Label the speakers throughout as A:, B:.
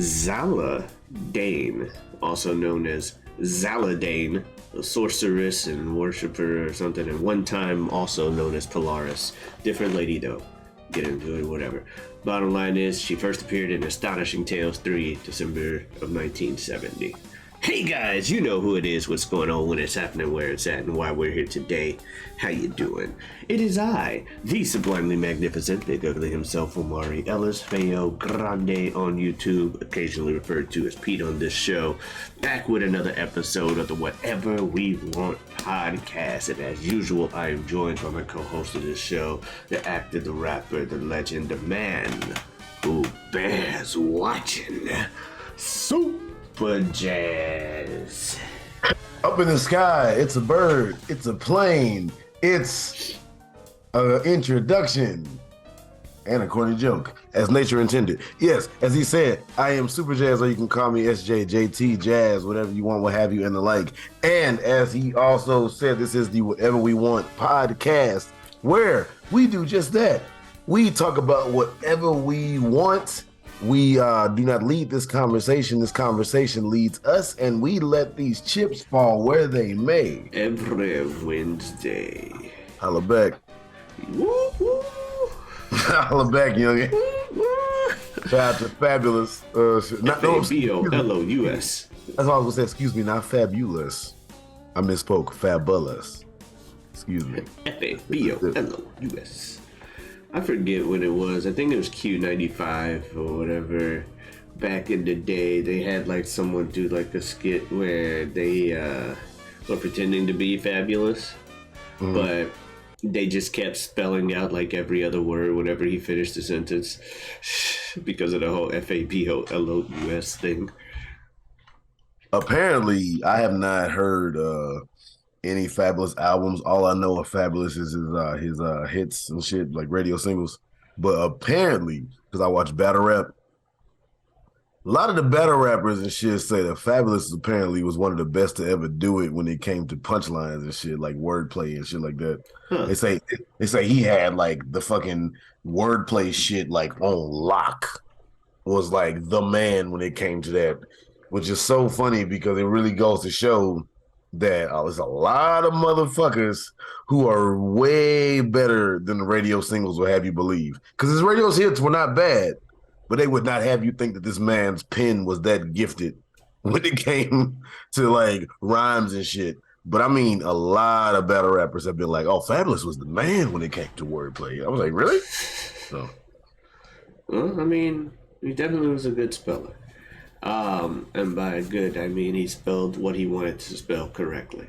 A: Zala Dane, also known as Zaladane, a sorceress and worshiper or something, and one time also known as Polaris. Different lady though. Get into it, whatever. Bottom line is, she first appeared in Astonishing Tales 3, December of 1970. Hey guys, you know who it is, what's going on, when it's happening, where it's at, and why we're here today. How you doing? It is I, the sublimely magnificent, big ugly himself, Omari Ellis, feogrande on YouTube, occasionally referred to as Pete on this show, back with another episode of the Whatever We Want podcast. And as usual, I am joined by my co-host of this show, the actor, the rapper, the legend, the man who bears watching, Superjaz.
B: Up in the sky, it's a bird, it's a plane, it's an introduction, and a corny joke, as nature intended. Yes, as he said, I am Superjaz, or you can call me SJ, JT, Jazz, whatever you want, what have you, and the like. And as he also said, this is the Whatever We Want podcast, where we do just that. We talk about whatever we want. We do not lead this conversation. This conversation leads us, and we let these chips fall where they may.
A: Every Wednesday.
B: Holla back.
A: Woo, woo.
B: Holla back, youngin. Shout out to Fabulous.
A: F-A-B-O-L-O-U-S.
B: That's all I was going to say. Excuse me, not Fabulous. I misspoke. Fabulous. Excuse me.
A: F-A-B-O-L-O-U-S. I forget when it was. I think it was Q95 or whatever. Back in the day, they had like someone do like a skit where they were pretending to be fabulous, but they just kept spelling out like every other word whenever he finished the sentence because of the whole F-A-B-O-L-O-U-S thing.
B: Apparently, I have not heard any Fabulous albums. All I know of Fabulous is his hits and shit, like radio singles. But apparently, because I watch battle rap, a lot of the battle rappers and shit say that Fabulous apparently was one of the best to ever do it when it came to punchlines and shit, like wordplay and shit like that. Huh. They say he had like the fucking wordplay shit like on lock. Was like the man when it came to that, which is so funny because it really goes to show that there's a lot of motherfuckers who are way better than the radio singles will have you believe. Because his radio hits were not bad, but they would not have you think that this man's pen was that gifted when it came to like rhymes and shit. But I mean, a lot of battle rappers have been like, oh, Fabulous was the man when it came to wordplay. I was like, really? So.
A: Well, I mean, he definitely was a good speller. And by good, I mean he spelled what he wanted to spell correctly.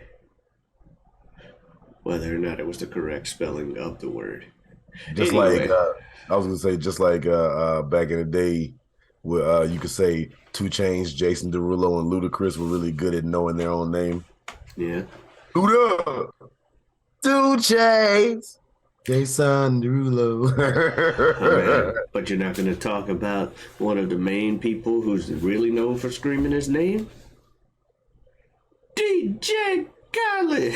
A: Whether or not it was the correct spelling of the word.
B: Just anyway. Like, I was going to say, just like back in the day, where you could say 2 Chainz, Jason Derulo, and Ludacris were really good at knowing their own name.
A: Yeah.
B: Who up? 2 Chainz. Jason Derulo.
A: Oh, but you're not going to talk about one of the main people who's really known for screaming his name? DJ Khaled.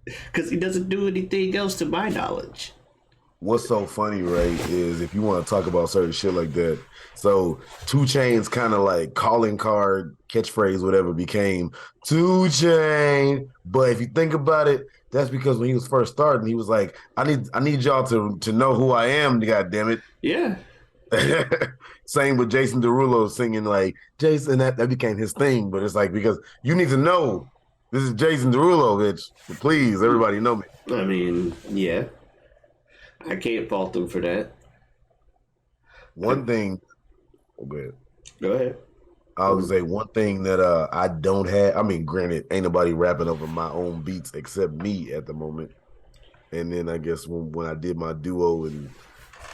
A: Because he doesn't do anything else to my knowledge.
B: What's so funny, right, is if you want to talk about certain shit like that, so 2 Chainz kind of like calling card, catchphrase, whatever, became 2 Chainz. But if you think about it, that's because when he was first starting, he was like, I need y'all to know who I am, goddammit.
A: Yeah.
B: Same with Jason Derulo singing like Jason, that became his thing. But it's like, because you need to know this is Jason Derulo, bitch. Please, everybody know me.
A: I mean, yeah. I can't fault them for that.
B: One thing. Oh, go ahead.
A: Go ahead.
B: I was gonna say one thing that I don't have. I mean, granted, ain't nobody rapping over my own beats except me at the moment. And then I guess when I did my duo and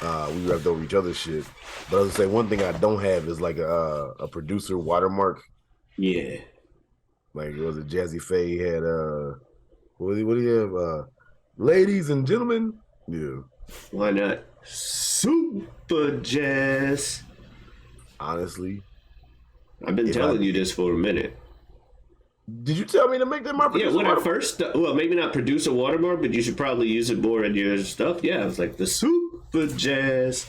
B: we rapped over each other's shit. But I was gonna say one thing I don't have is like a producer watermark.
A: Yeah.
B: Like it was a Jazzy Faye had what do you have? Ladies and gentlemen. Yeah.
A: Why not? Superjaz.
B: Honestly.
A: I've been telling you this for a minute.
B: Did you tell me to make that my producer?
A: Yeah, when I first, well, maybe not produce a watermark, but you should probably use it more in your stuff. Yeah, I was like the Superjaz.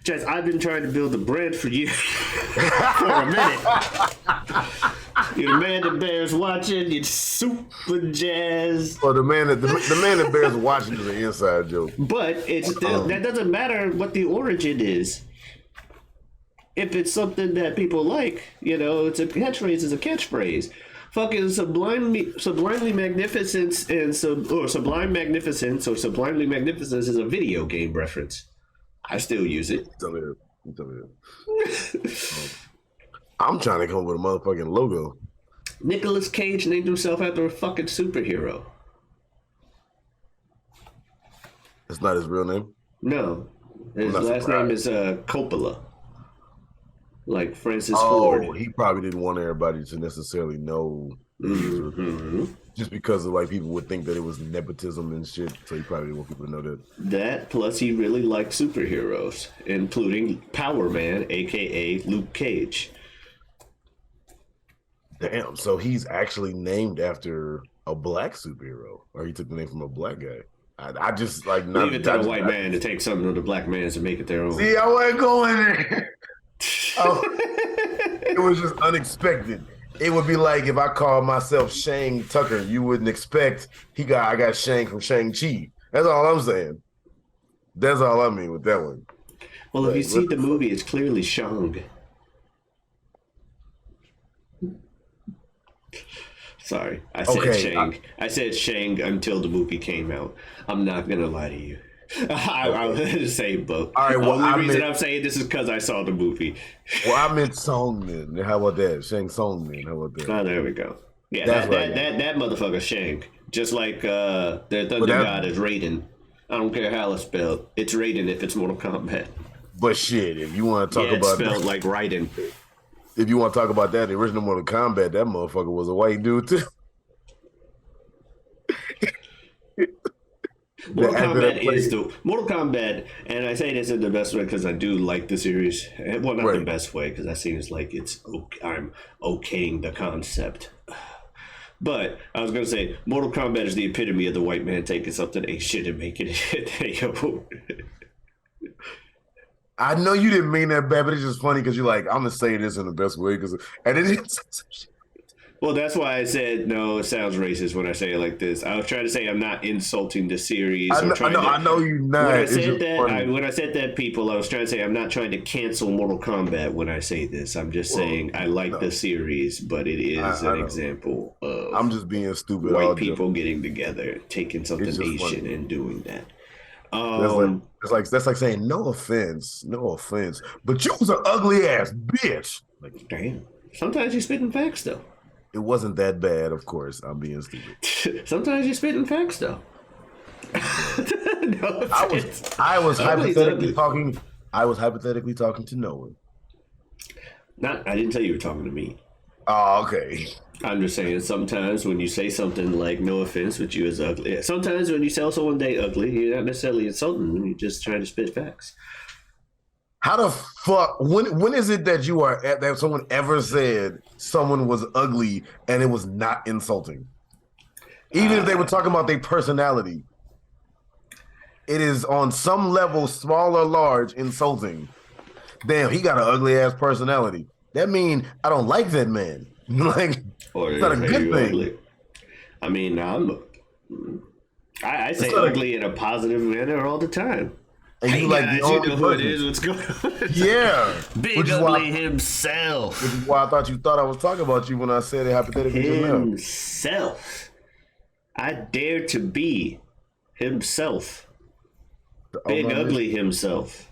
A: Jazz, I've been trying to build a brand for you for a minute. You're the man that bears watching. You're Superjaz.
B: Well, the man that bears watching is an inside joke.
A: But it's still, that doesn't matter what the origin is. If it's something that people like, it's a catchphrase. It's a catchphrase. Fucking sublimely magnificence and sublime magnificence or sublimely magnificence is a video game reference. I still use it.
B: I'm trying to come up with a motherfucking logo.
A: Nicolas Cage named himself after a fucking superhero.
B: It's not his real name?
A: No. His last name is Coppola. Like Francis
B: Ford.
A: Ford.
B: He probably didn't want everybody to necessarily know. Just because of like people would think that it was nepotism and shit, so he probably didn't want people to know that.
A: That plus he really liked superheroes, including Power Man, aka Luke Cage.
B: Damn, so he's actually named after a black superhero, or he took the name from a black guy. I just like
A: leave it to the white man to take something of the black man's and make it their own.
B: See, I wasn't going there. It was just unexpected. It would be like if I called myself Shang Tucker, you wouldn't expect I got Shang from Shang-Chi. That's all I'm saying. That's all I mean with that one.
A: Well, if you see the movie, it's clearly Shang. Sorry, I said Shang. I said Shang until the movie came out. I'm not gonna lie to you. I was the same book. All right, well, the only reason I'm saying this is because I saw the movie.
B: Well, I meant Song then. How about that? Shang Song then. How about that?
A: Oh, there we go. Yeah, that motherfucker Shang. Just like the Thunder God is Raiden. I don't care how it's spelled. It's Raiden if it's Mortal Kombat.
B: But shit, if you want to talk about
A: it's spelled like Raiden.
B: If you want to talk about that, the original Mortal Kombat, that motherfucker was a white dude too.
A: Mortal Kombat, and I say this in the best way because I do like the series. Well, not the best way because that seems like I'm okaying the concept. But I was gonna say, Mortal Kombat is the epitome of the white man taking something ain't shit and making it.
B: I know you didn't mean that bad, but it's just funny because you're like, I'm gonna say this in the best way and it is.
A: Well, that's why I said no. It sounds racist when I say it like this. I was trying to say I'm not insulting the series.
B: I know you're not.
A: When I said that, people, I was trying to say I'm not trying to cancel Mortal Kombat when I say this. I'm just saying I like the series, but it is an example of
B: I'm just being stupid.
A: White people getting together, taking something Asian and doing that.
B: That's like saying no offense, but you was an ugly ass bitch. Like,
A: damn. Sometimes you spitting facts though.
B: It wasn't that bad, of course. I'm being stupid.
A: Sometimes you spitting facts though. No,
B: I was hypothetically talking. I was hypothetically talking to no one.
A: I didn't tell you were talking to me.
B: Oh, okay.
A: I'm just saying sometimes when you say something like no offense, which you is ugly. Sometimes when you tell someone they ugly, you're not necessarily insulting them. You're just trying to spit facts.
B: How the fuck? When is it that you are at that someone ever said someone was ugly and it was not insulting? Even if they were talking about their personality, it is on some level, small or large, insulting. Damn, he got an ugly ass personality. That means I don't like that man. Like, it's not a good thing.
A: Ugly. I mean, I say ugly in a positive manner all the time.
B: And you like
A: guys,
B: the only
A: you know who it is. What's going on?
B: Yeah,
A: Big Ugly himself.
B: Which is why I thought I was talking about you when I said it hypothetically.
A: Himself. I dare to be himself. Big Ugly himself.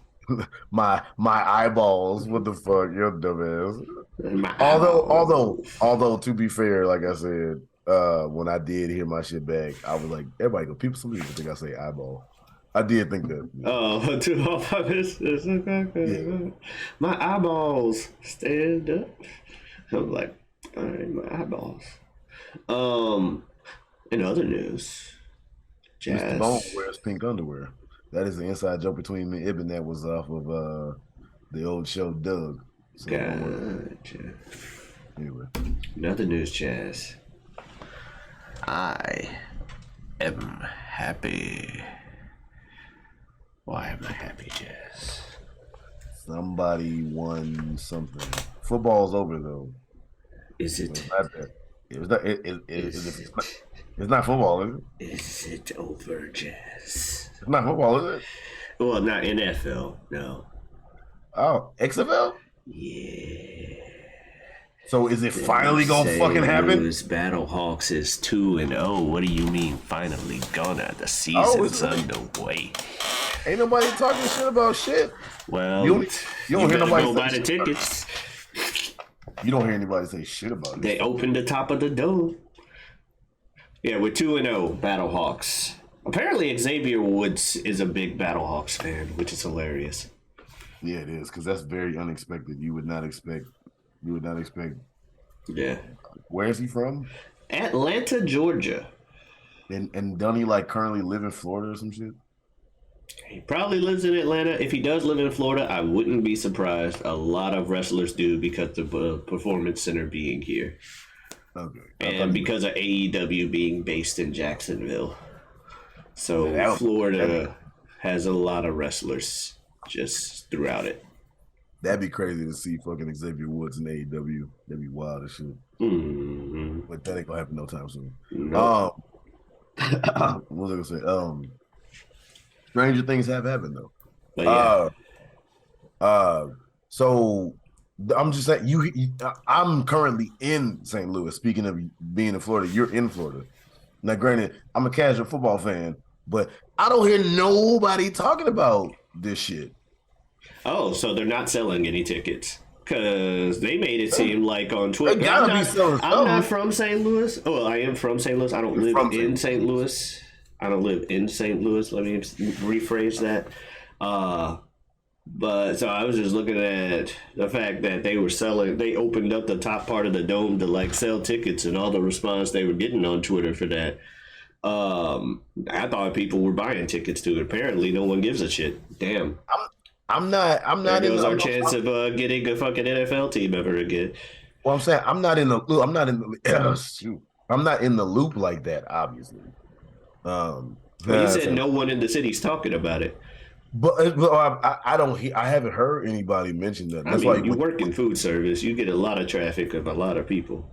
B: my eyeballs. What the fuck, you're dumb ass. Although to be fair, like I said, when I did hear my shit back, I was like, everybody go. Some people think I say eyeball. I did think that.
A: Oh, yeah. My eyeballs stand up. I'm like, all right, my eyeballs. In other news, Jazz.
B: Mr. Bone wears pink underwear. That is the inside joke between me and Ibn that was off of the old show Doug. So
A: gotcha.
B: Anyway.
A: In other news, Jazz. I am happy. Why am I happy, Jazz?
B: Somebody won something. Football's over though.
A: Is
B: It's
A: it?
B: not that. It's not.
A: Is it?
B: It's not football, is it?
A: Is it over, Jazz?
B: It's not football, is it?
A: Well, not NFL. No.
B: Oh, XFL.
A: Yeah.
B: So is it finally gonna fucking
A: St.
B: happen?
A: Louis Battlehawks is 2-0. What do you mean finally gonna? The
B: Oh,
A: season's underway.
B: Ain't nobody talking shit about shit.
A: Well,
B: you don't hear
A: better
B: nobody
A: go
B: say
A: buy the
B: shit
A: tickets.
B: You don't hear anybody say shit about it.
A: They opened the top of the dome. Yeah, we're 2-0 Battlehawks. Apparently, Xavier Woods is a big Battlehawks fan, which is hilarious.
B: Yeah, it is because that's very unexpected. You would not expect. You would not expect.
A: Yeah.
B: Where is he from?
A: Atlanta, Georgia.
B: And don't he like currently live in Florida or some shit?
A: He probably lives in Atlanta. If he does live in Florida, I wouldn't be surprised. A lot of wrestlers do because of the Performance Center being here.
B: Okay.
A: And because of AEW being based in Jacksonville. So Florida has a lot of wrestlers just throughout it.
B: That'd be crazy to see fucking Xavier Woods in AEW. That'd be wild as shit.
A: Mm-hmm.
B: But that ain't gonna happen no time soon.
A: Nope.
B: What was I gonna say? Stranger things have happened though.
A: But yeah.
B: So I'm just saying I'm currently in St. Louis. Speaking of being in Florida, you're in Florida. Now, granted, I'm a casual football fan, but I don't hear nobody talking about this shit.
A: Oh, so they're not selling any tickets. Because they made it seem like on Twitter.
B: I'm
A: not from St. Louis. Oh, I am from St. Louis. I don't live in St. Louis. I don't live in St. Louis. Let me rephrase that. But so I was just looking at the fact that they opened up the top part of the dome to like sell tickets, and all the response they were getting on Twitter for that. I thought people were buying tickets to it. Apparently, no one gives a shit. Damn.
B: I'm not.
A: There goes our chance of getting a fucking NFL team ever again.
B: Well, I'm saying I'm not in the loop like that. Obviously.
A: Well, you said no one in the city's talking about it.
B: But I don't. I haven't heard anybody mention that.
A: That's why you work in food service. You get a lot of traffic of a lot of people.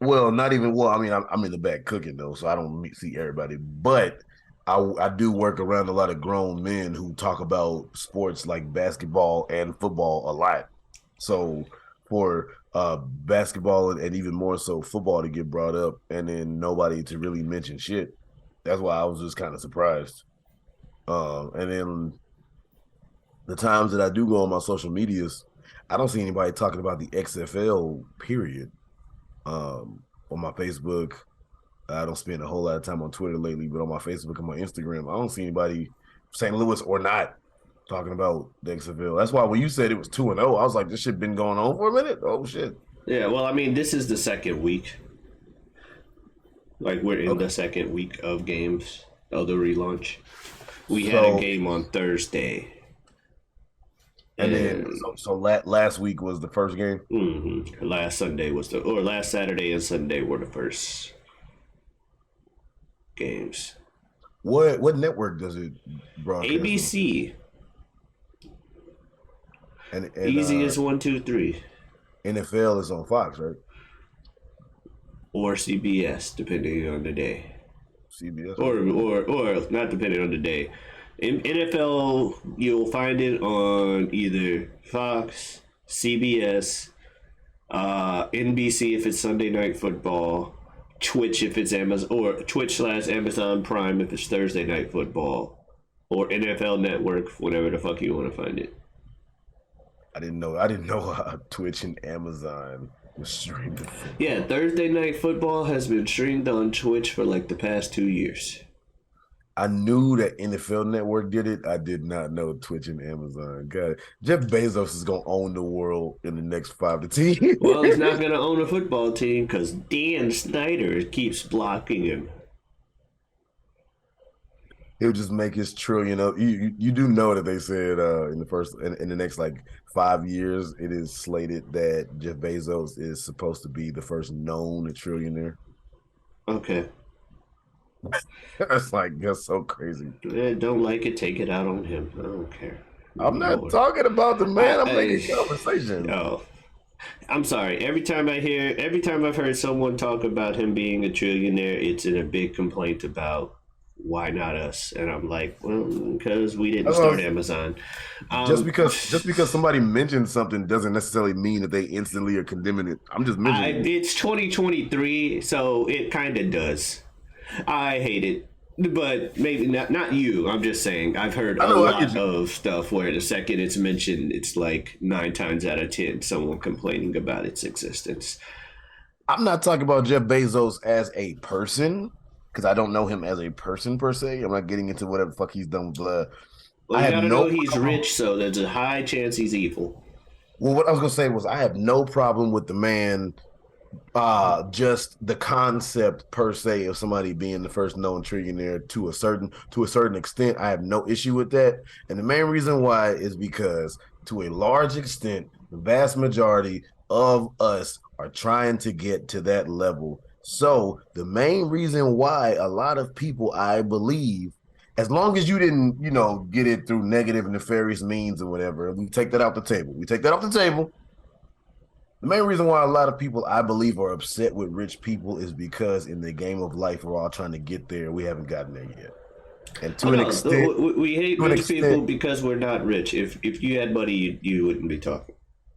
B: Well, not even. Well, I mean, I'm in the back cooking though, so I don't see everybody. But I do work around a lot of grown men who talk about sports like basketball and football a lot. So for basketball and even more so football to get brought up and then nobody to really mention shit, that's why I was just kind of surprised. And then the times that I do go on my social medias, I don't see anybody talking about the XFL period. On my Facebook, I don't spend a whole lot of time on Twitter lately, but on my Facebook and my Instagram, I don't see anybody, St. Louis or not, talking about the XFL. That's why when you said it was 2-0, I was like, this shit been going on for a minute? Oh, shit.
A: Yeah, well, I mean, this is the second week. Like, we're in the second week of games of the relaunch. We had a game on Thursday.
B: And then, so last week was the first game?
A: Mm-hmm. Last Saturday and Sunday were the first games.
B: What network does it broadcast?
A: ABC.
B: And
A: Easiest 1, 2, 3.
B: NFL is on Fox, right?
A: Or CBS, depending on the day.
B: CBS.
A: Or not depending on the day. In NFL, you'll find it on either Fox, CBS, NBC if it's Sunday Night Football, Twitch if it's Amazon, or Twitch/Amazon Prime if it's Thursday Night Football, or NFL Network, whatever the fuck you want to find it.
B: I didn't know Twitch and Amazon was streaming.
A: Yeah, Thursday Night Football has been streamed on Twitch for like the past 2 years.
B: I knew that NFL Network did it. I did not know Twitch and Amazon. God, Jeff Bezos is gonna own the world in the next 5 to 10 years.
A: Well, he's not gonna own a football team because Dan Snyder keeps blocking him.
B: He'll just make his trillion up. You do know that they said in the next like 5 years, it is slated that Jeff Bezos is supposed to be the first known trillionaire.
A: Okay.
B: That's so crazy.
A: Don't like it, take it out on him. I don't care.
B: I'm not
A: Lord.
B: talking about the man. I'm making
A: I
B: conversation.
A: oh, I'm sorry. Every time I've heard someone talk about him being a trillionaire, it's in a big complaint about why not us, and I'm like, well, because we didn't
B: That's what I
A: start
B: was-
A: Amazon.
B: just
A: Um,
B: because just because somebody mentions something doesn't necessarily mean that they instantly are condemning it. I'm just mentioning it.
A: it's 2023, so it kind of does. I hate it, but maybe not you. I'm just saying I've heard
B: I
A: a
B: know. I get
A: lot
B: you.
A: of stuff where the second it's mentioned, it's like 9 times out of 10 someone complaining about its existence.
B: I'm not talking about Jeff Bezos as a person because I don't know him as a person per se. I'm not getting into whatever the fuck he's done with blood.
A: Well,
B: I
A: you
B: have
A: gotta
B: no
A: know he's
B: problem.
A: rich, so there's a high chance he's evil.
B: Well, what I was gonna say was I have no problem with the man. Just the concept per se of somebody being the first known trillionaire to a certain extent, I have no issue with that. And the main reason why is because to a large extent, the vast majority of us are trying to get to that level. So the main reason why a lot of people, I believe, as long as you didn't, get it through negative nefarious means or whatever, we take that out the table. We take that off the table. The main reason why a lot of people, I believe, are upset with rich people is because in the game of life, we're all trying to get there. We haven't gotten there yet. And
A: Oh
B: to an
A: no,
B: extent,
A: we hate
B: to an
A: rich people
B: extent,
A: because we're not rich. If you had money, you wouldn't be talking.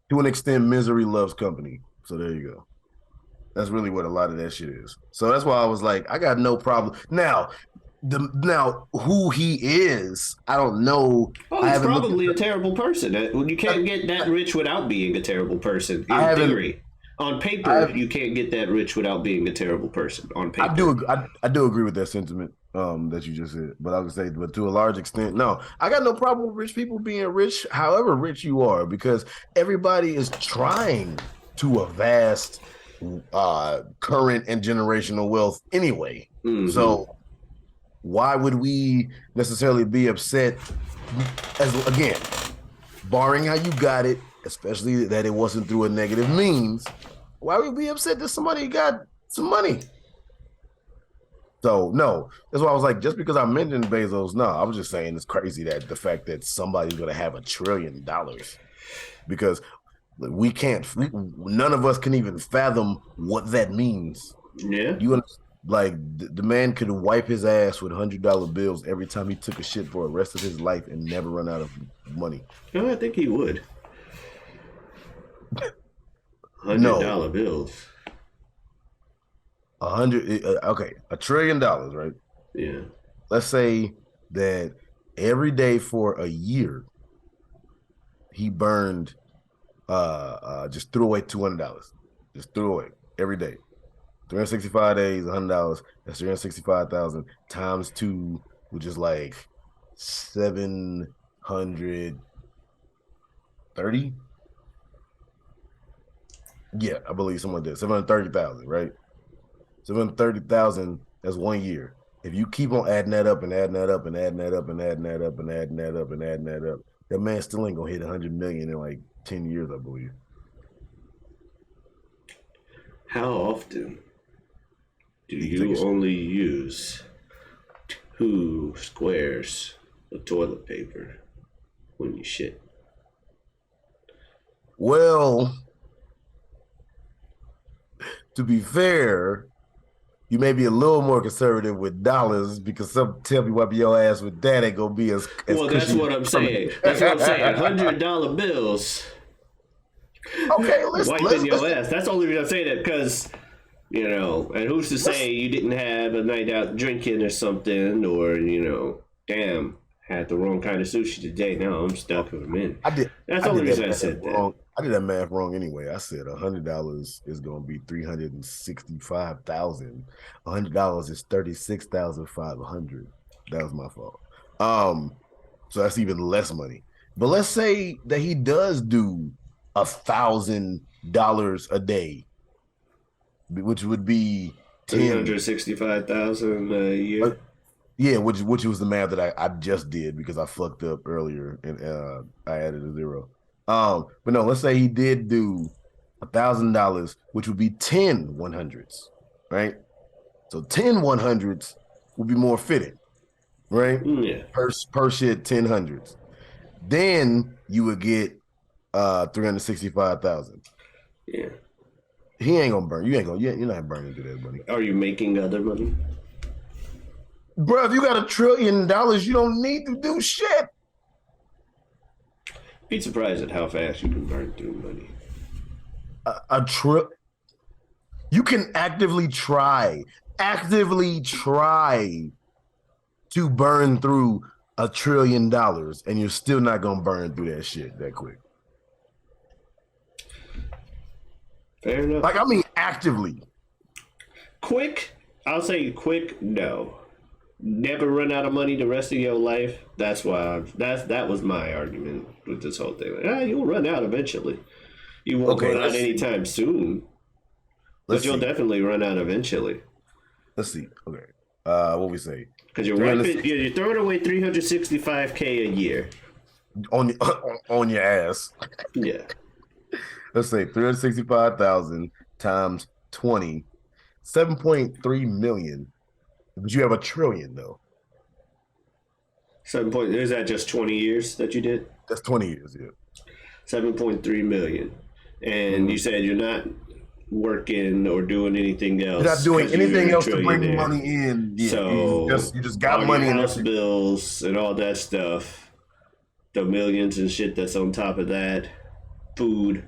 B: to an extent, misery loves company. So there you go. That's really what a lot of that shit is. So that's why I was like, I got no problem. Now who he is, I don't know.
A: Oh,
B: I
A: he's
B: haven't looked at
A: probably a
B: the,
A: terrible person. You can't get that rich without being a terrible person.
B: I
A: In
B: haven't
A: theory, on
B: I
A: paper,
B: have
A: you can't get that rich without being a terrible person. On
B: I
A: paper.
B: do I do agree with that sentiment that you just said, but I would say, but to a large extent, no, I got no problem with rich people being rich, however rich you are, because everybody is trying to amass current and generational wealth anyway.
A: Mm-hmm.
B: So why would we necessarily be upset? As again, barring how you got it, especially that it wasn't through a negative means, why would we be upset that somebody got some money? So no, that's why I was like, just because I mentioned Bezos, no, I was just saying it's crazy that the fact that somebody's gonna have $1 trillion because none of us can even fathom what that means.
A: Yeah.
B: You like the man could wipe his ass with $100 bills every time he took a shit for the rest of his life and never run out of money.
A: No, I think he would. hundred
B: No,
A: dollar bills.
B: okay, $1 trillion, right?
A: Yeah.
B: Let's say that every day for a year he burned just threw away $200. Just threw away every day. 365 days, $100. That's 365,000 times two, which is like 730. Yeah, I believe someone did 730,000, right? 730,000. That's 1 year. If you keep on adding that up and adding that up and adding that up and adding that up and adding that up and adding that up, that man still ain't gonna hit 100 million in like 10 years, I believe.
A: How often do
B: He can take a
A: you
B: shit.
A: only use 2 squares of toilet paper when you shit?
B: Well, to be fair, you may be a little more conservative with dollars because some tell me wipe your ass with that ain't gonna be as
A: Well, that's
B: cushy
A: what I'm
B: as coming.
A: saying. That's what I'm saying. $100 bills
B: Okay,
A: wiping your ass. That's the only reason I'm saying that because, and who's to say
B: let's
A: you didn't have a night out drinking or something, or, damn, had the wrong kind of sushi today. Now I'm stuck with a minute.
B: I did
A: That's
B: I
A: the only
B: did that
A: reason I
B: math
A: said that.
B: wrong. I did that math wrong anyway. I said $100 is gonna be 365,000. $100 is 36,500. That was my fault. Um, so that's even less money. But let's say that he does do $1,000 a day, which would be 10.
A: 365,000 a
B: Uh,
A: year.
B: yeah, which was the math that I just did because I fucked up earlier and I added a zero. But no, let's say he did do $1,000, which would be 10 100s, right? So 10 100s would be more fitting, right?
A: Yeah.
B: Per shit, 10 hundreds. Then you would get 365,000.
A: Yeah.
B: He ain't gonna burn. You're not burning through that money.
A: Are you making other money?
B: Bro, if you got $1 trillion, you don't need to do shit.
A: Be surprised at how fast you can burn through money.
B: A trip. You can actively try to burn through $1 trillion, and you're still not gonna burn through that shit that quick.
A: Fair enough.
B: Like, I mean, actively.
A: Quick, I'll say quick, no. Never run out of money the rest of your life. That was my argument with this whole thing. Like, you'll run out eventually. You won't run out anytime soon. But you'll definitely run out eventually.
B: Let's see. Okay. What we say?
A: Because you're throwing away $365K a year.
B: On your ass.
A: Yeah.
B: Let's say 365,000 times 20, 7.3 million. But you have $1 trillion though.
A: Is that just 20 years that you did?
B: That's 20 years, yeah.
A: 7.3 million. And you said you're not working or doing anything else.
B: You're not doing anything else to bring money in. Yeah,
A: so
B: you just got money in
A: house bills and all that stuff. The millions and shit that's on top of that. Food.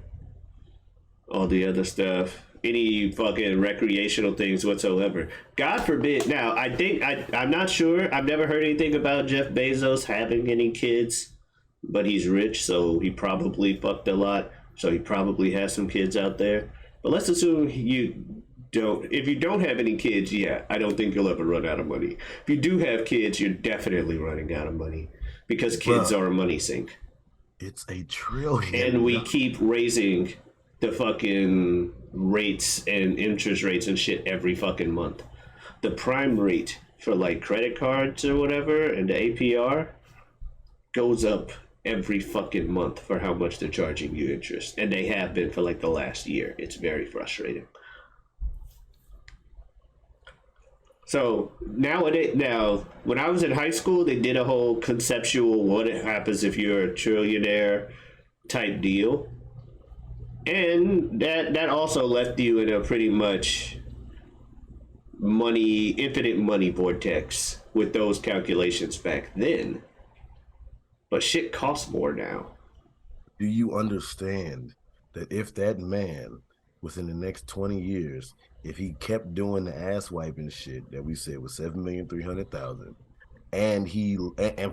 A: All the other stuff. Any fucking recreational things whatsoever. God forbid. Now, I'm not sure. I've never heard anything about Jeff Bezos having any kids, but he's rich, so he probably fucked a lot. So he probably has some kids out there. But let's assume you don't. If you don't have any kids, yeah, I don't think you'll ever run out of money. If you do have kids, you're definitely running out of money because kids are a money sink.
B: It's $1 trillion.
A: And we keep raising the fucking rates and interest rates and shit every fucking month. The prime rate for like credit cards or whatever and the APR goes up every fucking month for how much they're charging you interest. And they have been for like the last year. It's very frustrating. So nowadays, when I was in high school, they did a whole conceptual what happens if you're a trillionaire type deal. And that also left you in a pretty much infinite money vortex with those calculations back then. But shit costs more now.
B: Do you understand that if that man, within the next 20 years, if he kept doing the ass wiping shit that we said was 7,300,000, and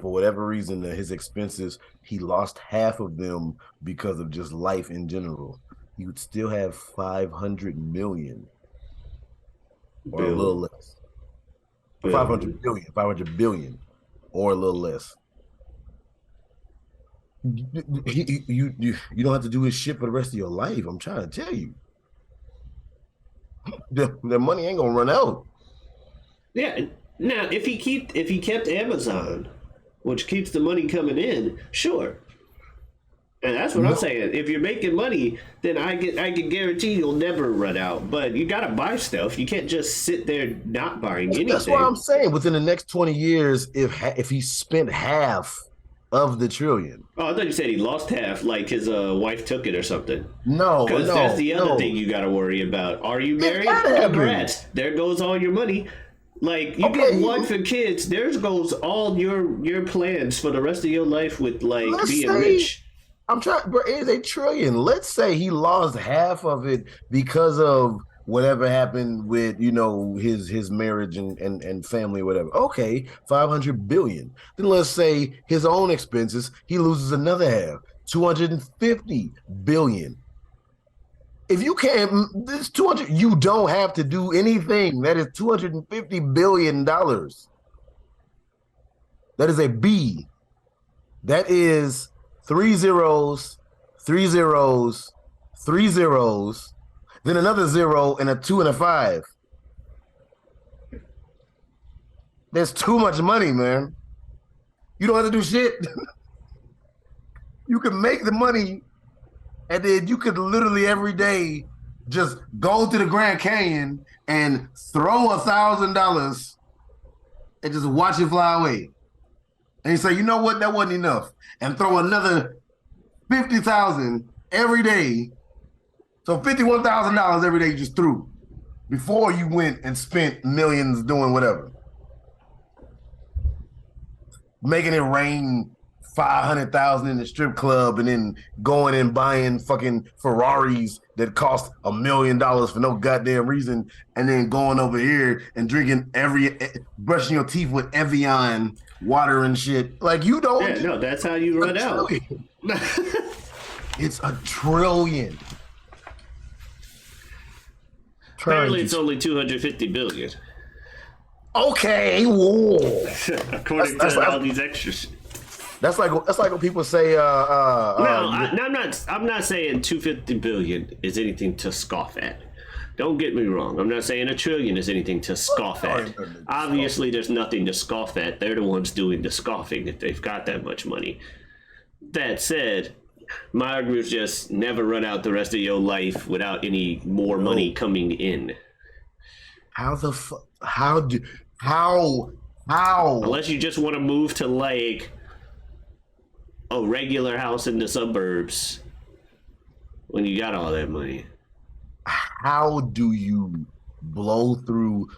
B: for whatever reason his expenses, he lost half of them because of just life in general, he would still have 500 million or a little less. 500 billion or a little less. You don't have to do his shit for the rest of your life. I'm trying to tell you. The money ain't gonna run out.
A: Yeah. Now, if he kept Amazon, which keeps the money coming in, sure. And that's what I'm saying. If you're making money, then I can guarantee you'll never run out. But you gotta buy stuff. You can't just sit there not buying anything.
B: That's what I'm saying. Within the next 20 years, if he spent half of the $1 trillion.
A: Oh, I thought you said he lost half, like his wife took it or something.
B: No,
A: because that's the other thing you got to worry about. Are you married? Congrats. There goes all your money. Like you get wife and kids, there goes all your plans for the rest of your life with being rich.
B: I'm trying, bro. It is $1 trillion. Let's say he lost half of it because of whatever happened with his marriage and family, whatever. Okay, 500 billion. Then let's say his own expenses, he loses another half, 250 billion. If you can't, this 200, you don't have to do anything. That is $250 billion. That is a B. That is 3 zeros, 3 zeros, 3 zeros, then another 0 and a 2 and a 5. There's too much money, man. You don't have to do shit. You can make the money, and then you could literally every day just go to the Grand Canyon and throw $1,000 and just watch it fly away. and you say, you know what, that wasn't enough, and throw another 50,000 every day. So $51,000 every day you just threw before you went and spent millions doing whatever, making it rain 500,000 in the strip club, and then going and buying fucking Ferraris that cost $1 million for no goddamn reason, and then going over here and drinking brushing your teeth with Evian water and shit. Like, you don't.
A: Yeah, no, that's how you run out.
B: It's $1 trillion.
A: Apparently, it's only 250 billion.
B: Okay, whoa.
A: According to all these extras.
B: That's like when people say.
A: I'm not saying 250 billion is anything to scoff at. Don't get me wrong. I'm not saying $1 trillion is anything to scoff at. Obviously, there's nothing to scoff at. They're the ones doing the scoffing if they've got that much money. That said, my argument is just never run out the rest of your life without any more money coming in.
B: How the fuck? How?
A: Unless you just want to move to like a regular house in the suburbs when you got all that money.
B: How do you blow through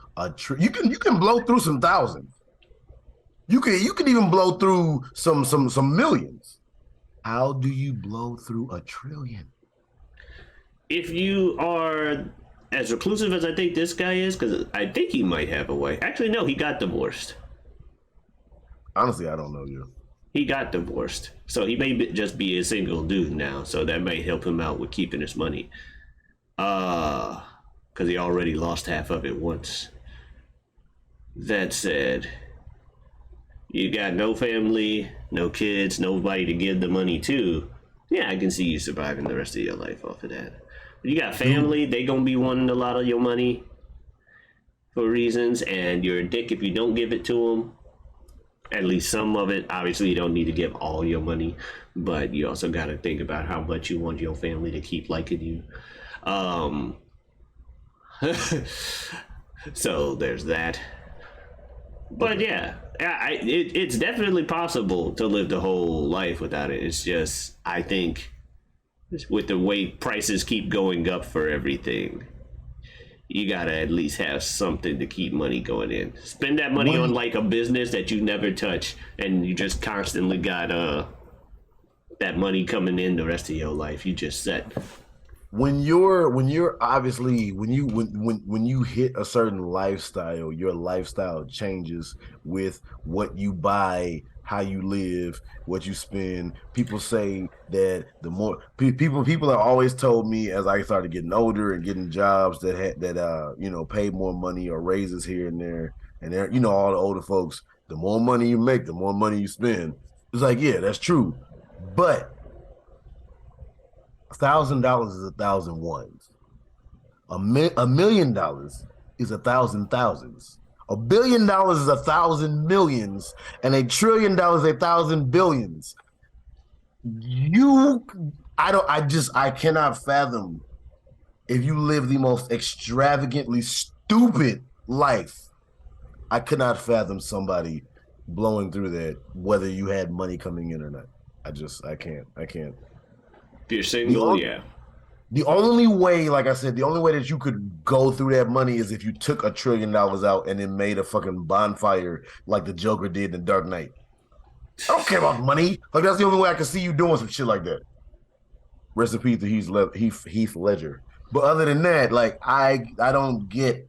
B: you can blow through some thousands. You can even blow through some millions. How do you blow through $1 trillion?
A: If you are as reclusive as I think this guy is, because I think he might have a way. Actually, no, he got divorced.
B: Honestly, I don't know you.
A: He got divorced, so he may just be a single dude now. So that may help him out with keeping his money. Because he already lost half of it once. That said, you got no family, no kids, nobody to give the money to. Yeah, I can see you surviving the rest of your life off of that. But you got family, they gonna be wanting a lot of your money for reasons, and you're a dick if you don't give it to them. At least some of it. Obviously, you don't need to give all your money, but you also got to think about how much you want your family to keep liking you. So there's that. But yeah, it's definitely possible to live the whole life without it. It's just, I think, with the way prices keep going up for everything, you gotta at least have something to keep money going in. Spend that money on like a business that you never touch, and you just constantly got that money coming in the rest of your life. You just set.
B: When you hit a certain lifestyle, your lifestyle changes with what you buy, how you live, what you spend. People say that the more people have always told me, as I started getting older and getting jobs that paid more money or raises here and there, and all the older folks, the more money you make, the more money you spend. It's like, yeah, that's true, but $1,000 is 1,000 ones. $1 million is 1,000 thousands. $1 billion is 1,000 millions, and $1 trillion is 1,000 billions. I cannot fathom if you live the most extravagantly stupid life. I could not fathom somebody blowing through that, whether you had money coming in or not. I can't.
A: If you're single, yeah.
B: The only way, like I said, the only way that you could go through that money is if you took $1 trillion out and then made a fucking bonfire like the Joker did in Dark Knight. I don't care about money. Like, that's the only way I can see you doing some shit like that. Rest in peace to Heath Ledger. But other than that, like, I don't get,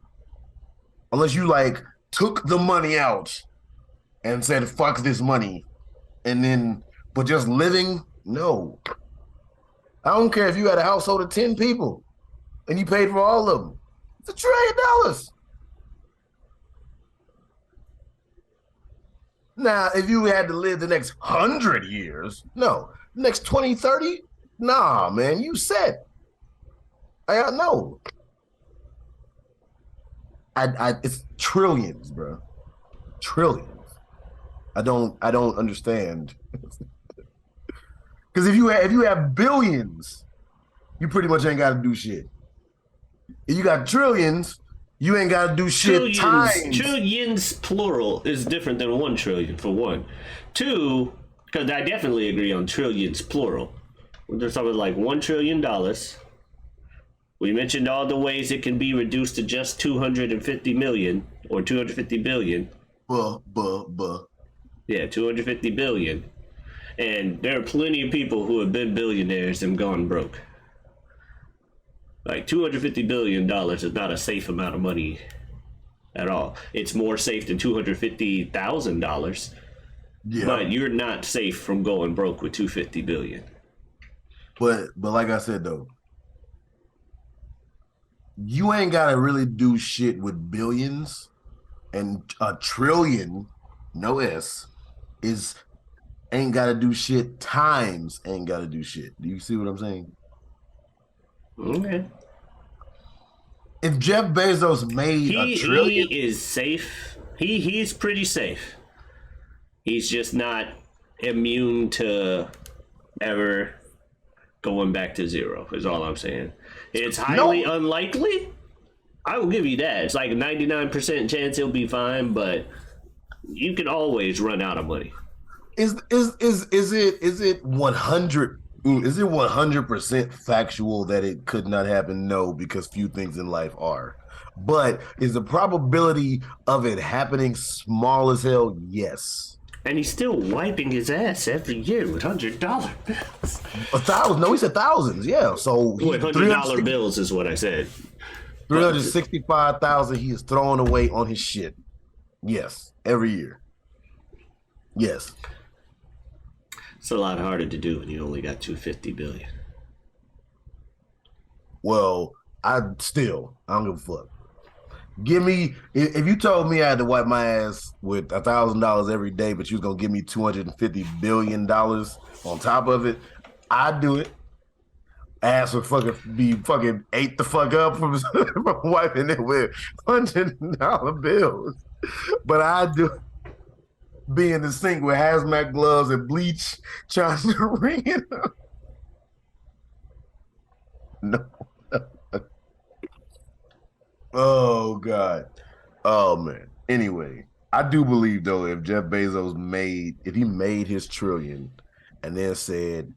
B: unless you like took the money out and said fuck this money, and then but just living, no. I don't care if you had a household of 10 people and you paid for all of them. It's $1 trillion. Now, if you had to live the next 100 years, no. Next 20, 30, nah, man, you set. I know. It's trillions, bro. Trillions. I don't understand. Because if you have billions, you pretty much ain't got to do shit. If you got trillions, You ain't got to do shit times.
A: Trillions plural is different than 1 trillion, for one. Two, because I definitely agree on trillions plural. There's something like $1 trillion. We mentioned all the ways it can be reduced to just 250 million or 250 billion. Yeah, 250 billion. And there are plenty of people who have been billionaires and gone broke. Like $250 billion is not a safe amount of money at all. It's more safe than $250,000. Yeah. But you're not safe from going broke with 250 billion.
B: But like I said though, you ain't gotta really do shit with billions, and a trillion, no S, is ain't gotta do shit times ain't gotta do shit. Do you see what I'm saying?
A: Okay.
B: If Jeff Bezos made a trillion,
A: he is safe. He's pretty safe. He's just not immune to ever going back to zero, is all I'm saying. It's highly unlikely. I will give you that. It's like a 99% chance he'll be fine, but you can always run out of money.
B: Is it 100? Is it 100% factual that it could not happen? No, because few things in life are. But is the probability of it happening small as hell? Yes.
A: And he's still wiping his ass every year with $100 bills.
B: 1,000? No, he said thousands. Yeah, so
A: with $100 bills is what I said.
B: 365,000 he is throwing away on his shit. Yes, every year. Yes.
A: It's a lot harder to do when you only got 250 billion.
B: Well, I don't give a fuck. Give me, if you told me I had to wipe my ass with $1,000 every day, but you was gonna give me $250 billion on top of it, I'd do it. Ass would be ate the fuck up from wiping it with $100 bills. But I'd do it. Be in the sink with hazmat gloves and bleach, trying to ring it up. No. Oh God. Oh man. Anyway, I do believe though, if Jeff Bezos if he made his trillion and then said,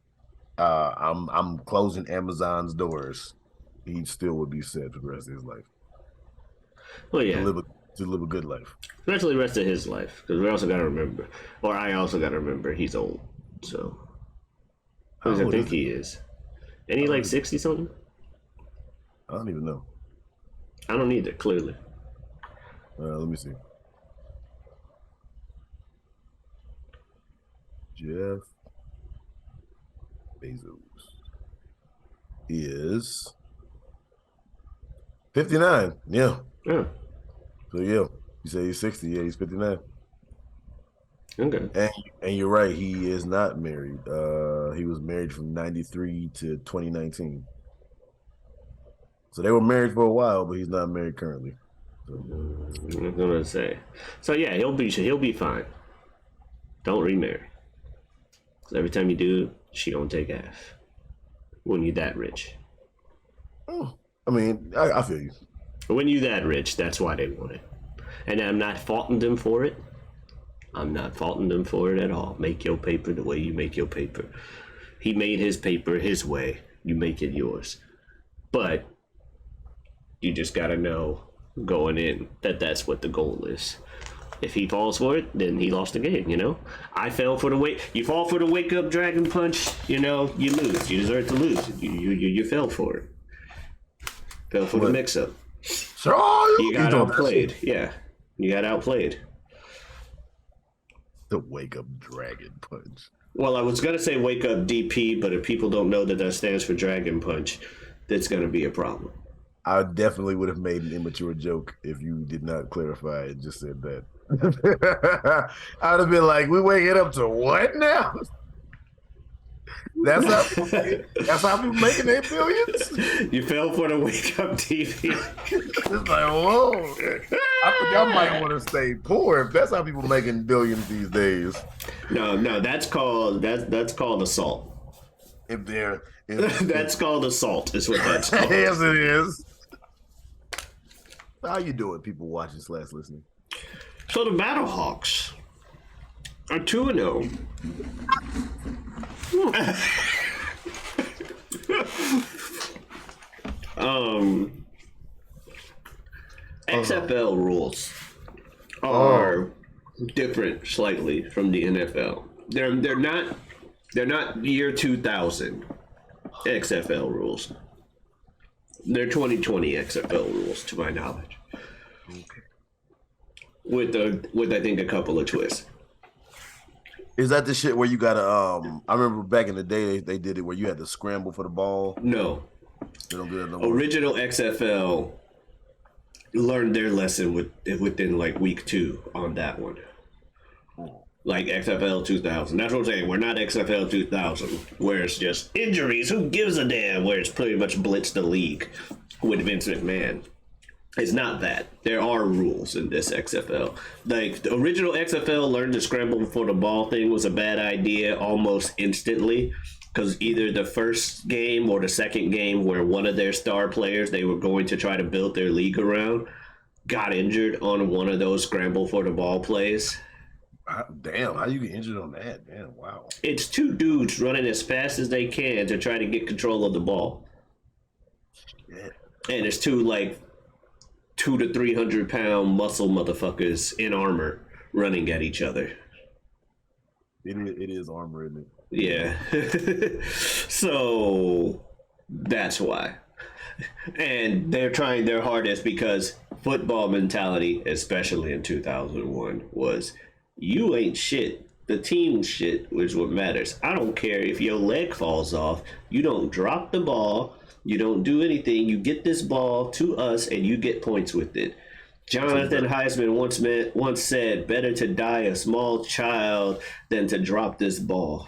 B: I'm closing Amazon's doors, he still would be set for the rest of his life.
A: Well, yeah.
B: To live a good life.
A: Especially the rest of his life. Because we also got to remember, or I also got to remember, he's old. So, how does I think he is? Ain't he like 60 something?
B: I don't even know.
A: I don't either, clearly.
B: Let me see. Jeff Bezos is 59. Yeah.
A: Yeah.
B: So yeah, you say he's 60. Yeah, he's 59.
A: Okay.
B: And you're right. He is not married. He was married from 93 to 2019. So they were married for a while, but he's not married currently. So.
A: I'm gonna say. So yeah, he'll be fine. Don't remarry. Because every time you do, she gonna take half. When you that rich.
B: Oh, I mean, I feel you.
A: When you that rich, that's why they want it. And I'm not faulting them for it. I'm not faulting them for it at all. Make your paper the way you make your paper. He made his paper his way. You make it yours. But you just gotta know going in that that's what the goal is. If he falls for it, then he lost the game, you know? I fell for you fall for the wake up dragon punch, you know, you lose. You deserve to lose. You fell for it. Fell for the mix up. You got outplayed. Yeah. You got outplayed.
B: The wake up dragon punch.
A: Well, I was going to say wake up DP, but if people don't know that stands for dragon punch, that's going to be a problem.
B: I definitely would have made an immature joke if you did not clarify and just said that. I would have been like, we waking up to what now? That's how people making their billions.
A: You fell for the wake up TV.
B: It's like, whoa! I think I might want to stay poor if that's how people making billions these days.
A: No, that's called assault. That's called assault. Is what that's called.
B: Yes, it is. How you doing, people watching / listening?
A: So the Battlehawks are 2-0. XFL rules are different slightly from the NFL. They're not year 2000 XFL rules. They're 2020 XFL rules, to my knowledge.
B: Okay.
A: With I think a couple of twists.
B: Is that the shit where you gotta I remember back in the day they did it where you had to scramble for the ball?
A: No.
B: They don't do that no more.
A: Original XFL learned their lesson within like week 2 on that one. Like XFL 2000. That's what I'm saying. We're not XFL 2000, where it's just injuries. Who gives a damn? Where it's pretty much blitz the league with Vince McMahon. It's not that. There are rules in this XFL. Like the original XFL learned to scramble for the ball thing was a bad idea almost instantly, because either the first game or the second game where one of their star players they were going to try to build their league around got injured on one of those scramble for the ball plays.
B: Damn, how you get injured on that? Damn, wow.
A: It's two dudes running as fast as they can to try to get control of the ball.
B: Yeah.
A: And it's two like 200 to 300 pound muscle motherfuckers in armor running at each other.
B: It is armor, isn't it?
A: Yeah. So that's why. And they're trying their hardest because football mentality, especially in 2001, was you ain't shit. The team shit is what matters. I don't care if your leg falls off. You don't drop the ball. You don't do anything. You get this ball to us and you get points with it. Jonathan Heisman once said, better to die a small child than to drop this ball.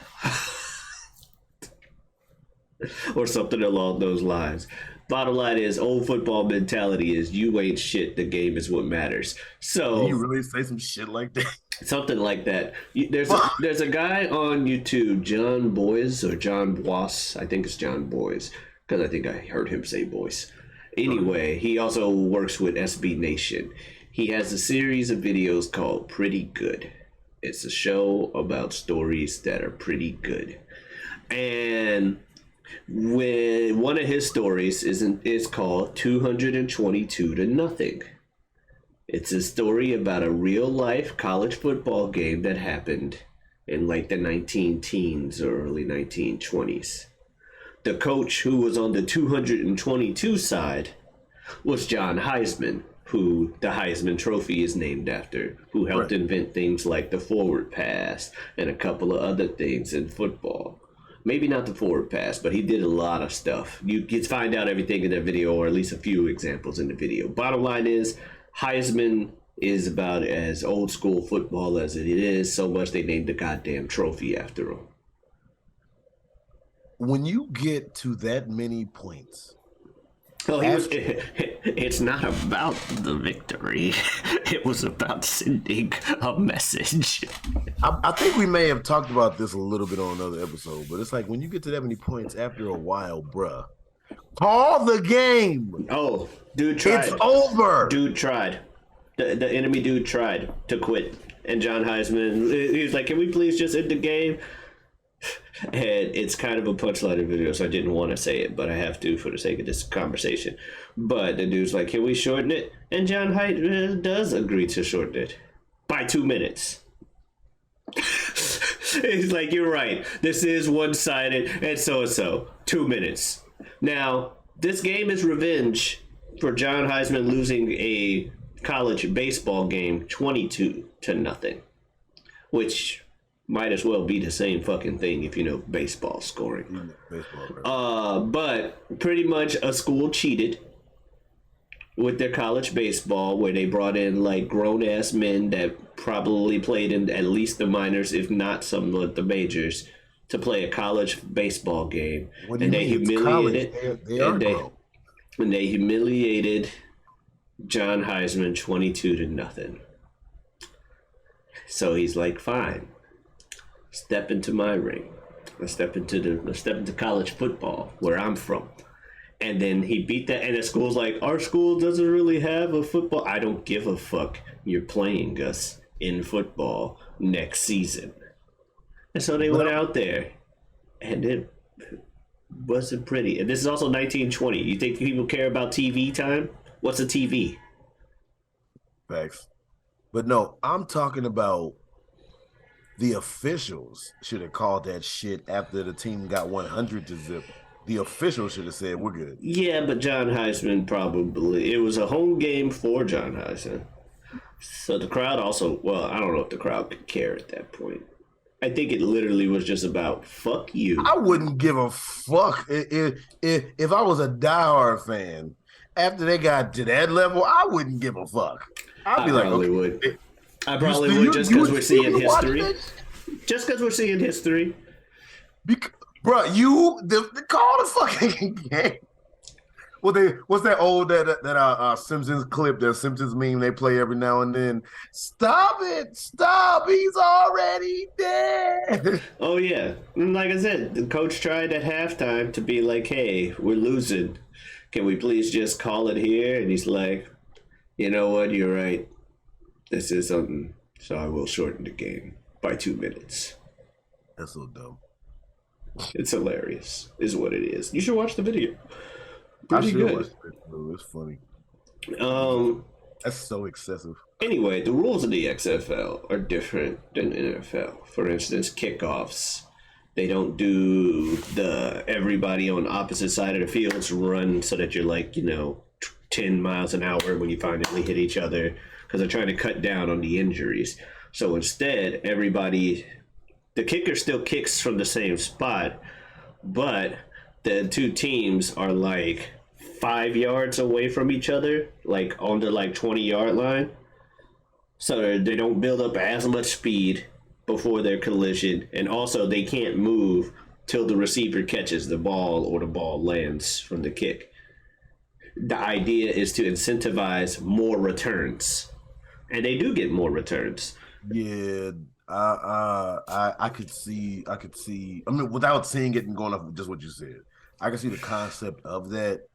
A: Or something along those lines. Bottom line is, old football mentality is you ain't shit. The game is what matters. So
B: Can you really say some shit like that?
A: Something like that. There's a guy on YouTube, John Boyce or John Boyce. I think it's John Boyce because I think I heard him say Boyce. Anyway, he also works with SB Nation. He has a series of videos called Pretty Good. It's a show about stories that are pretty good. And when one of his stories is called 222 to Nothing. It's a story about a real life college football game that happened in like the 19-teens or early 1920s. The coach who was on the 222 side was John Heisman, who the Heisman Trophy is named after, who helped invent things like the forward pass and a couple of other things in football. Maybe not the forward pass, but he did a lot of stuff. You can find out everything in that video, or at least a few examples in the video. Bottom line is, Heisman is about as old school football as it is, so much they named the goddamn trophy after him.
B: When you get to that many points,
A: it's not about the victory. It was about sending a message.
B: I think we may have talked about this a little bit on another episode, but it's like when you get to that many points after a while, bruh, call the game.
A: Oh, dude tried.
B: It's over.
A: Dude tried. The enemy dude tried to quit. And John Heisman, he was like, can we please just end the game? And it's kind of a punchline in video, so I didn't want to say it, but I have to for the sake of this conversation. But the dude's like, can we shorten it? And John Heisman does agree to shorten it by 2 minutes. He's like, you're right. This is one-sided, and so. 2 minutes. Now, this game is revenge for John Heisman losing a college baseball game 22 to nothing, which might as well be the same fucking thing if you know baseball scoring. But pretty much a school cheated with their college baseball, where they brought in like grown-ass men that probably played in at least the minors, if not some of the majors, to play a college baseball game. And they humiliated and they humiliated John Heisman 22 to nothing. So he's like, fine, step into my ring. Let's step into college football where I'm from. And then he beat that, and the school's like, our school doesn't really have a football. I don't give a fuck. You're playing us in football next season. And so they went out there, and it wasn't pretty. And this is also 1920. You think people care about TV time? What's a TV?
B: Facts. But no, I'm talking about the officials should have called that shit after the team got 100 to zip. The officials should have said, we're good.
A: Yeah, but John Heisman probably. It was a home game for John Heisman. So the crowd also, well, I don't know if the crowd could care at that point. I think it literally was just about fuck you.
B: I wouldn't give a fuck if I was a diehard fan. After they got to that level, I wouldn't give a fuck. I'd be like, okay.
A: Would. I probably would just because we're seeing history. Just because we're seeing history.
B: Bro, call the fucking game. What's that old that Simpsons clip, that Simpsons meme they play every now and then? Stop it! Stop! He's already dead.
A: Oh yeah, like I said, the coach tried at halftime to be like, "Hey, we're losing. Can we please just call it here?" And he's like, "You know what? You're right. This is something. So I will shorten the game by 2 minutes."
B: That's so dumb.
A: It's hilarious, is what it is. You should watch the video.
B: Pretty good. It's funny. That's so excessive.
A: Anyway, the rules of the XFL are different than NFL. For instance, kickoffs. They don't do the everybody on the opposite side of the fields run so that you're like, 10 miles an hour when you finally hit each other, because they're trying to cut down on the injuries. So instead, the kicker still kicks from the same spot, but the two teams are like 5 yards away from each other, like on the 20-yard line. So they don't build up as much speed before their collision, and also they can't move till the receiver catches the ball or the ball lands from the kick. The idea is to incentivize more returns, and they do get more returns.
B: Yeah, I could see. I mean, without seeing it and going off just what you said, I can see the concept of that,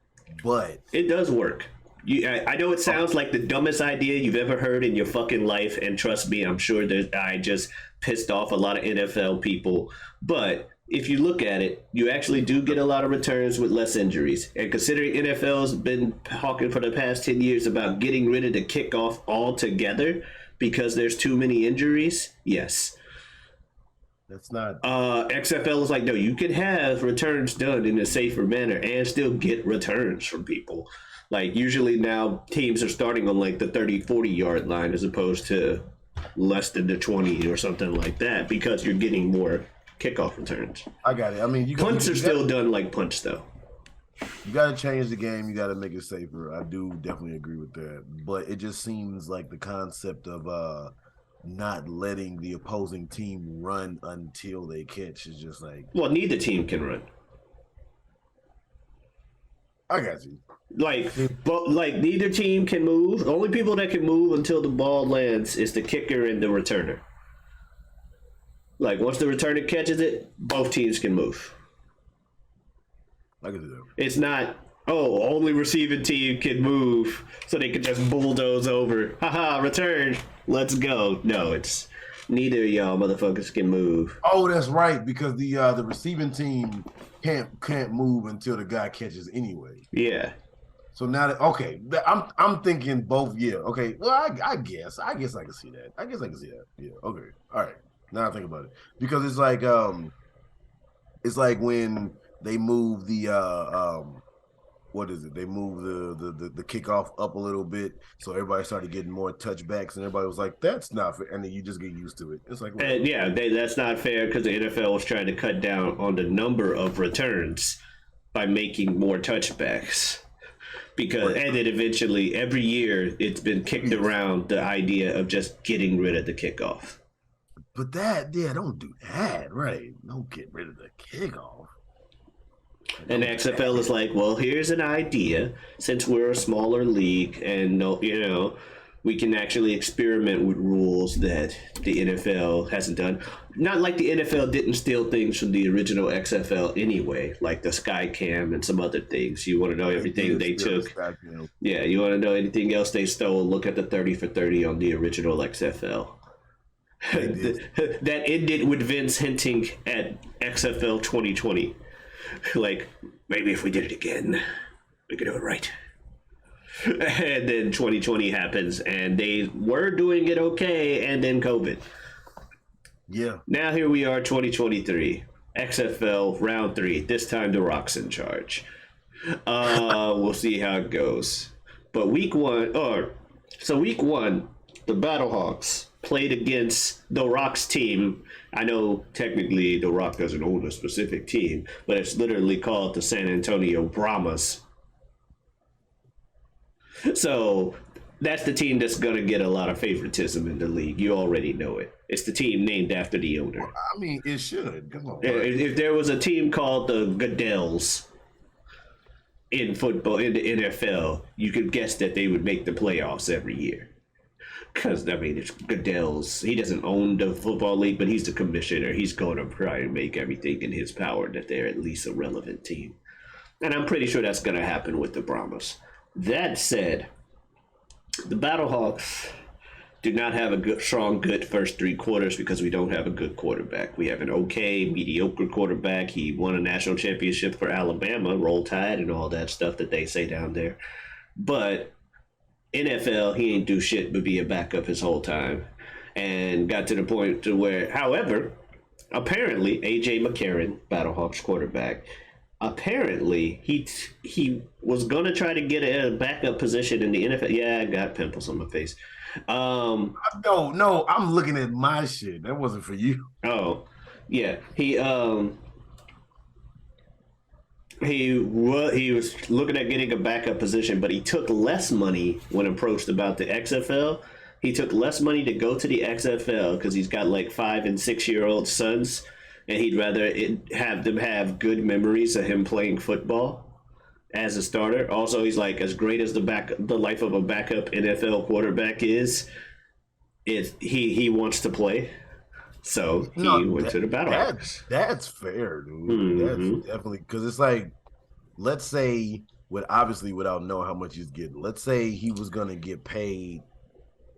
B: but
A: it does work. I know it sounds like the dumbest idea you've ever heard in your fucking life, and trust me, I'm sure that I just pissed off a lot of NFL people. But if you look at it, you actually do get a lot of returns with less injuries. And considering NFL's been talking for the past 10 years about getting rid of the kickoff altogether because there's too many injuries, yes.
B: That's not.
A: XFL is like, no, you can have returns done in a safer manner and still get returns from people. Like, usually now teams are starting on like the 30, 40-yard line as opposed to less than the 20 or something like that, because you're getting more kickoff returns.
B: I got it. I mean,
A: punts are still done like punch, though.
B: You got to change the game. You got to make it safer. I do definitely agree with that. But it just seems like the concept of not letting the opposing team run until they catch is just like...
A: Well, neither team can run.
B: I got you.
A: But neither team can move. The only people that can move until the ball lands is the kicker and the returner. Like, once the returner catches it, both teams can move.
B: I can do that.
A: It's not, only receiving team can move so they can just bulldoze over. Haha, return. Let's go. No, it's neither of y'all motherfuckers can move.
B: Oh, that's right, because the receiving team can't move until the guy catches anyway.
A: Yeah.
B: So now I'm thinking both. Yeah. Okay. Well, I guess I can see that. Yeah. Okay. All right. Now I think about it, because it's like when they move the what is it? They move the kickoff up a little bit, so everybody started getting more touchbacks, and everybody was like, "That's not fair," and then you just get used to it. It's like,
A: that's not fair because the NFL was trying to cut down on the number of returns by making more touchbacks. Because and then eventually, every year, it's been kicked around the idea of just getting rid of the kickoff.
B: But don't do that, right? Don't get rid of the kickoff.
A: And the XFL is like, well, here's an idea. Since we're a smaller league, and We can actually experiment with rules that the NFL hasn't done. Not like the NFL didn't steal things from the original XFL anyway, like the Sky Cam and some other things. You want to know everything they took? Yeah, you want to know anything else they stole? Look at the 30 for 30 on the original XFL. That ended with Vince hinting at XFL 2020. Like, maybe if we did it again, we could do it right. And then 2020 happens, and they were doing it okay, and then COVID.
B: Yeah.
A: Now here we are, 2023, XFL round 3. This time The Rock's in charge. We'll see how it goes. But week one, the Battlehawks played against The Rock's team. I know technically The Rock doesn't own a specific team, but it's literally called the San Antonio Brahmas. So that's the team that's going to get a lot of favoritism in the league. You already know it. It's the team named after the owner.
B: Well, I mean, it should. Come on.
A: If there was a team called the Goodells in football, in the NFL, you could guess that they would make the playoffs every year. Because, I mean, it's Goodell's. He doesn't own the football league, but he's the commissioner. He's going to try and make everything in his power that they're at least a relevant team. And I'm pretty sure that's going to happen with the Brahmas. That said, the Battlehawks do not have a good first 3 quarters because we don't have a good quarterback. We have an okay, mediocre quarterback. He won a national championship for Alabama, Roll Tide, and all that stuff that they say down there. But NFL, he ain't do shit but be a backup his whole time. And got to the point to where, however, apparently, A.J. McCarron, Battlehawks quarterback, apparently he was gonna try to get a backup position in the NFL. Yeah, I got pimples on my face.
B: No, I'm looking at my shit. That wasn't for you.
A: Oh, yeah. He was looking at getting a backup position, but he took less money when approached about the XFL. He took less money to go to the XFL because he's got like 5 and 6-year-old sons. And he'd rather have them have good memories of him playing football as a starter. Also, he's like, as great as the life of a backup NFL quarterback is, he wants to play. So he went to the Battlehawks.
B: That's fair, dude. Mm-hmm. That's definitely, because it's like, let's say, obviously without knowing how much he's getting, let's say he was gonna get paid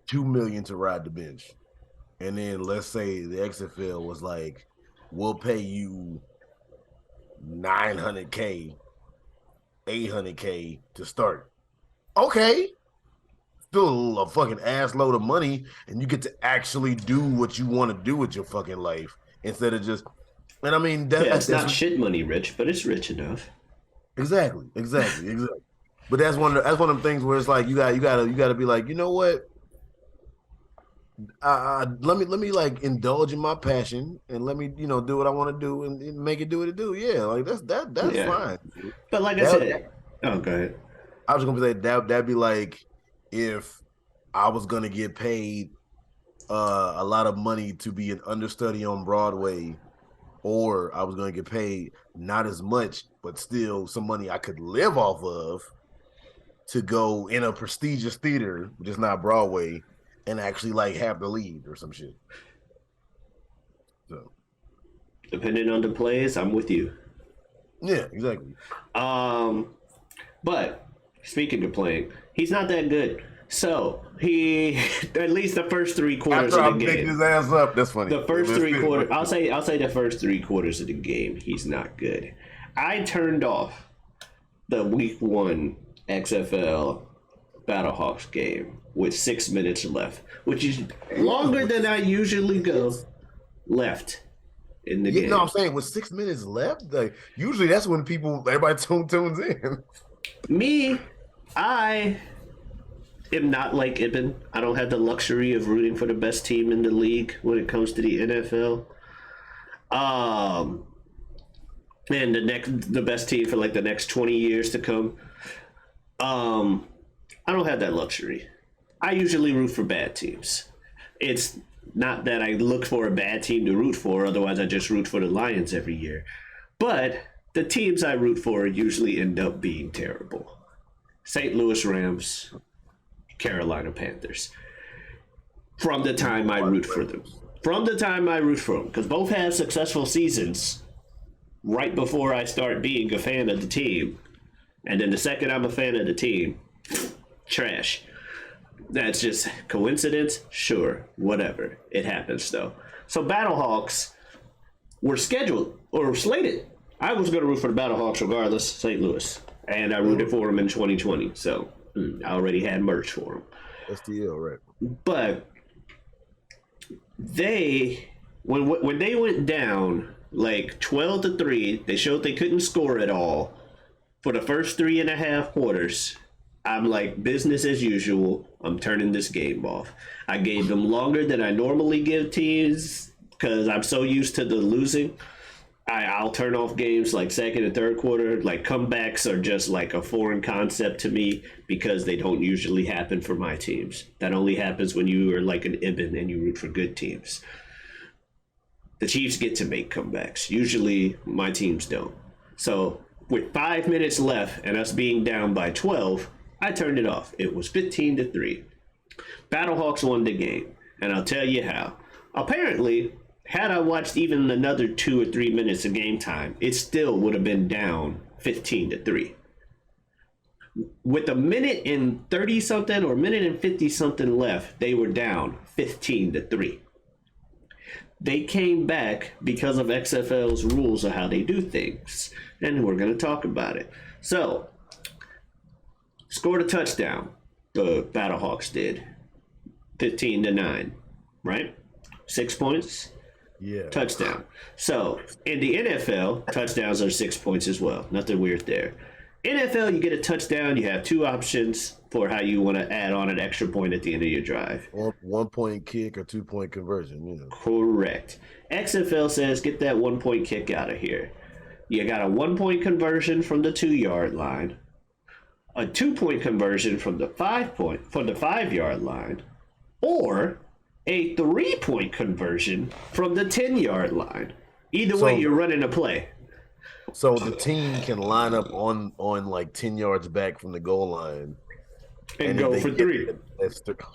B: $2 million to ride the bench, and then let's say the XFL was like, we'll pay you $900K, $800K to start. Okay. Still a fucking ass load of money, and you get to actually do what you want to do with your fucking life instead of just. And I mean,
A: that's not shit money rich, but it's rich enough.
B: Exactly. But that's one of them things where it's like you gotta be like, you know what? Let me like indulge in my passion and let me do what I want to do and make it do what it do. Yeah, like that's fine.
A: But like I said, go ahead.
B: I was gonna say that'd be like if I was gonna get paid a lot of money to be an understudy on Broadway, or I was gonna get paid not as much but still some money I could live off of to go in a prestigious theater, which is not Broadway, and actually like have the lead or some shit. So
A: depending on the plays, I'm with you.
B: Yeah, exactly.
A: But speaking of playing, he's not that good. So he at least the first 3 quarters
B: After
A: of the game.
B: Picked his ass up. That's funny.
A: The first 3 quarters. I'll say the first 3 quarters of the game, he's not good. I turned off the week 1 XFL Battlehawks game with 6 minutes left, which is longer than I usually go left in the game.
B: No, I'm saying with 6 minutes left, like usually that's when everybody tunes in.
A: Me, I am not like Ibn. I don't have the luxury of rooting for the best team in the league when it comes to the NFL. And the best team for like the next 20 years to come. I don't have that luxury. I usually root for bad teams. It's not that I look for a bad team to root for, otherwise I just root for the Lions every year. But the teams I root for usually end up being terrible. St. Louis Rams, Carolina Panthers. From the time I root for them. Because both have successful seasons right before I start being a fan of the team. And then the second I'm a fan of the team, trash. That's just coincidence? Sure, whatever. It happens though. So Battlehawks were scheduled or slated. I was going to root for the Battlehawks regardless, St. Louis. And I rooted for them in 2020. So I already had merch for them.
B: STL, right?
A: But when they went down like 12-3, they showed they couldn't score at all for the first 3.5 quarters. I'm like, business as usual. I'm turning this game off. I gave them longer than I normally give teams because I'm so used to the losing. I'll turn off games like second and third quarter. Like comebacks are just like a foreign concept to me because they don't usually happen for my teams. That only happens when you are like an Ibn and you root for good teams. The Chiefs get to make comebacks. Usually my teams don't. So with 5 minutes left and us being down by 12, I turned it off. It was 15-3. Battlehawks won the game, and I'll tell you how. Apparently, had I watched even another 2 or 3 minutes of game time, it still would have been down 15-3. With a minute and 30 something or minute and 50 something left, they were down 15-3. They came back because of XFL's rules of how they do things, and we're going to talk about it. So, scored a touchdown, the Battlehawks did, 15-9, right? 6 points?
B: Yeah.
A: Touchdown. So, in the NFL, touchdowns are 6 points as well. Nothing weird there. NFL, you get a touchdown, you have 2 options for how you want to add on an extra point at the end of your drive.
B: Or 1 point kick or 2 point conversion, you know.
A: Correct. XFL says get that 1 point kick out of here. You got a 1 point conversion from the 2-yard line, a 2 point conversion from the 5-yard line, or a 3 point conversion from the 10-yard line. Either way, you're running a play.
B: So the team can line up on like 10 yards back from the goal line
A: and go for 3.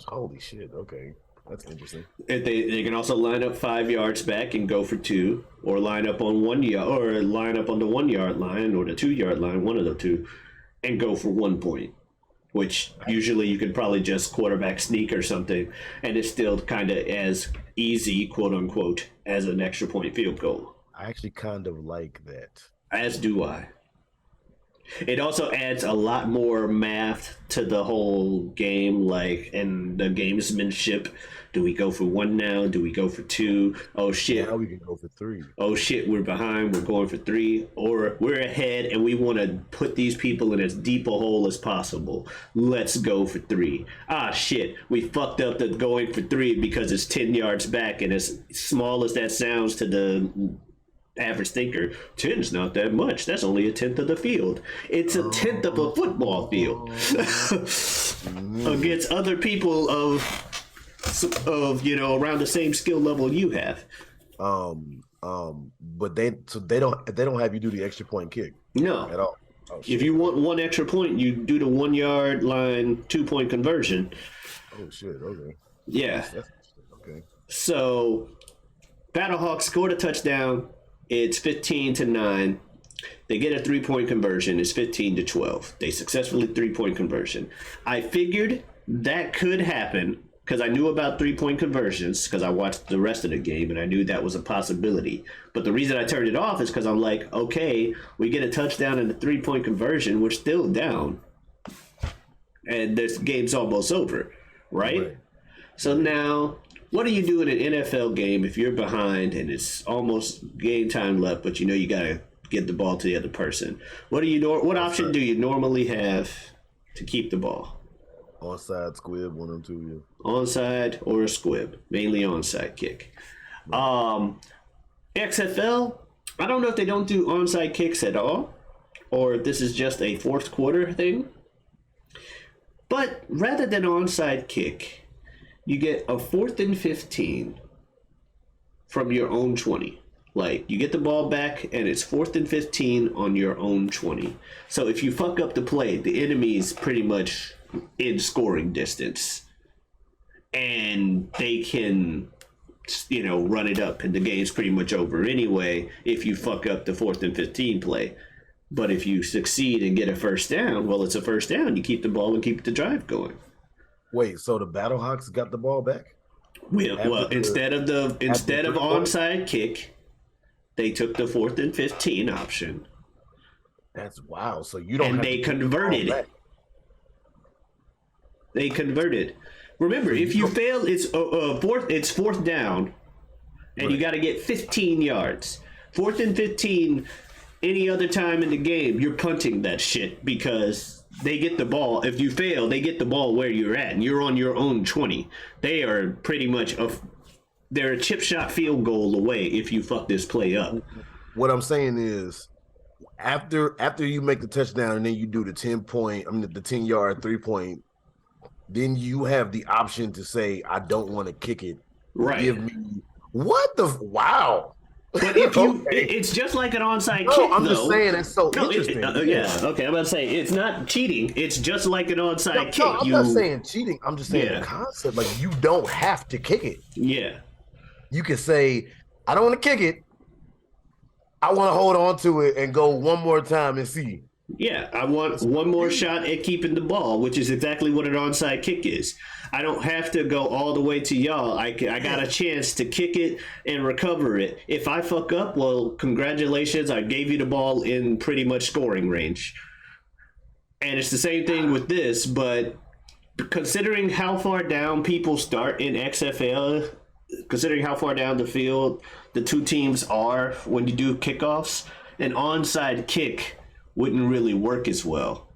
B: Holy shit! Okay, that's interesting.
A: If they can also line up 5 yards back and go for 2, or line up on 1 yard, or line up on the 1-yard line or the 2-yard line, one of the two, and go for 1 point. Which usually you could probably just quarterback sneak or something, and it's still kind of as easy, quote unquote, as an extra point field goal.
B: I actually kind of like that.
A: As do I. It also adds a lot more math to the whole game, like, and the gamesmanship. Do we go for 1 now? Do we go for 2? Oh shit!
B: Now we can go for 3.
A: Oh shit! We're behind. We're going for 3, or we're ahead, and we want to put these people in as deep a hole as possible. Let's go for 3. Ah shit! We fucked up the going for 3 because it's 10 yards back, and as small as that sounds to the average thinker, 10's not that much. That's only a tenth of the field. It's a tenth of a football field against other people of around the same skill level you have.
B: But they don't have you do the extra point kick.
A: No,
B: at all. Oh,
A: if you want 1 extra point, you do the 1 yard line 2 point conversion.
B: Oh shit! Okay.
A: Yeah.
B: That's okay.
A: So, Battlehawks scored a touchdown. It's 15-9. They get a 3 point conversion. It's 15-12. They successfully 3 point conversion. I figured that could happen because I knew about 3 point conversions because I watched the rest of the game and I knew that was a possibility. But the reason I turned it off is because I'm like, okay, we get a touchdown and a 3 point conversion. We're still down. And this game's almost over, right? So now, what do you do in an NFL game if you're behind and it's almost game time left, but you know you got to get the ball to the other person? What option do you normally have to keep the ball?
B: Onside, squib, 1 or 2. Yeah.
A: Onside or a squib, mainly onside kick. XFL, I don't know if they don't do onside kicks at all, or if this is just a fourth quarter thing. But rather than onside kick, you get a 4th and 15 from your own 20. Like, you get the ball back, and it's 4th and 15 on your own 20. So if you fuck up the play, the enemy's pretty much in scoring distance, and they can, run it up, and the game's pretty much over anyway if you fuck up the 4th and 15 play. But if you succeed and get a first down, well, it's a first down. You keep the ball and keep the drive going.
B: Wait, so the Battlehawks got the ball back?
A: Well, instead of onside kick, they took the 4th and 15 option.
B: That's wow. So you don't.
A: And they converted it. They converted. Remember, if you fail, it's fourth down, and you got to get 15 yards. 4th and 15. Any other time in the game, you're punting that shit because they get the ball. If you fail, they get the ball where you're at, and you're on your own 20. They are pretty much they're a chip shot field goal away if you fuck this play up.
B: What I'm saying is, after you make the touchdown and then you do the 10-yard 3-point, then you have the option to say, I don't want to kick it.
A: Right.
B: Give me wow.
A: But if you, it's just like an onside kick.
B: I'm just saying that's so interesting.
A: Okay. I'm about to say it's not cheating. It's just like an onside kick.
B: No, I'm not saying cheating. I'm just saying the concept. Like, you don't have to kick it.
A: Yeah.
B: You can say, I don't want to kick it. I want to hold on to it and go one more time and see.
A: Yeah, I want one more shot at keeping the ball, which is exactly what an onside kick is. I don't have to go all the way to y'all. I got a chance to kick it and recover it. If I fuck up, well, congratulations. I gave you the ball in pretty much scoring range. And it's the same thing with this, but considering how far down people start in XFL, considering how far down the field the two teams are when you do kickoffs, an onside kick wouldn't really work as well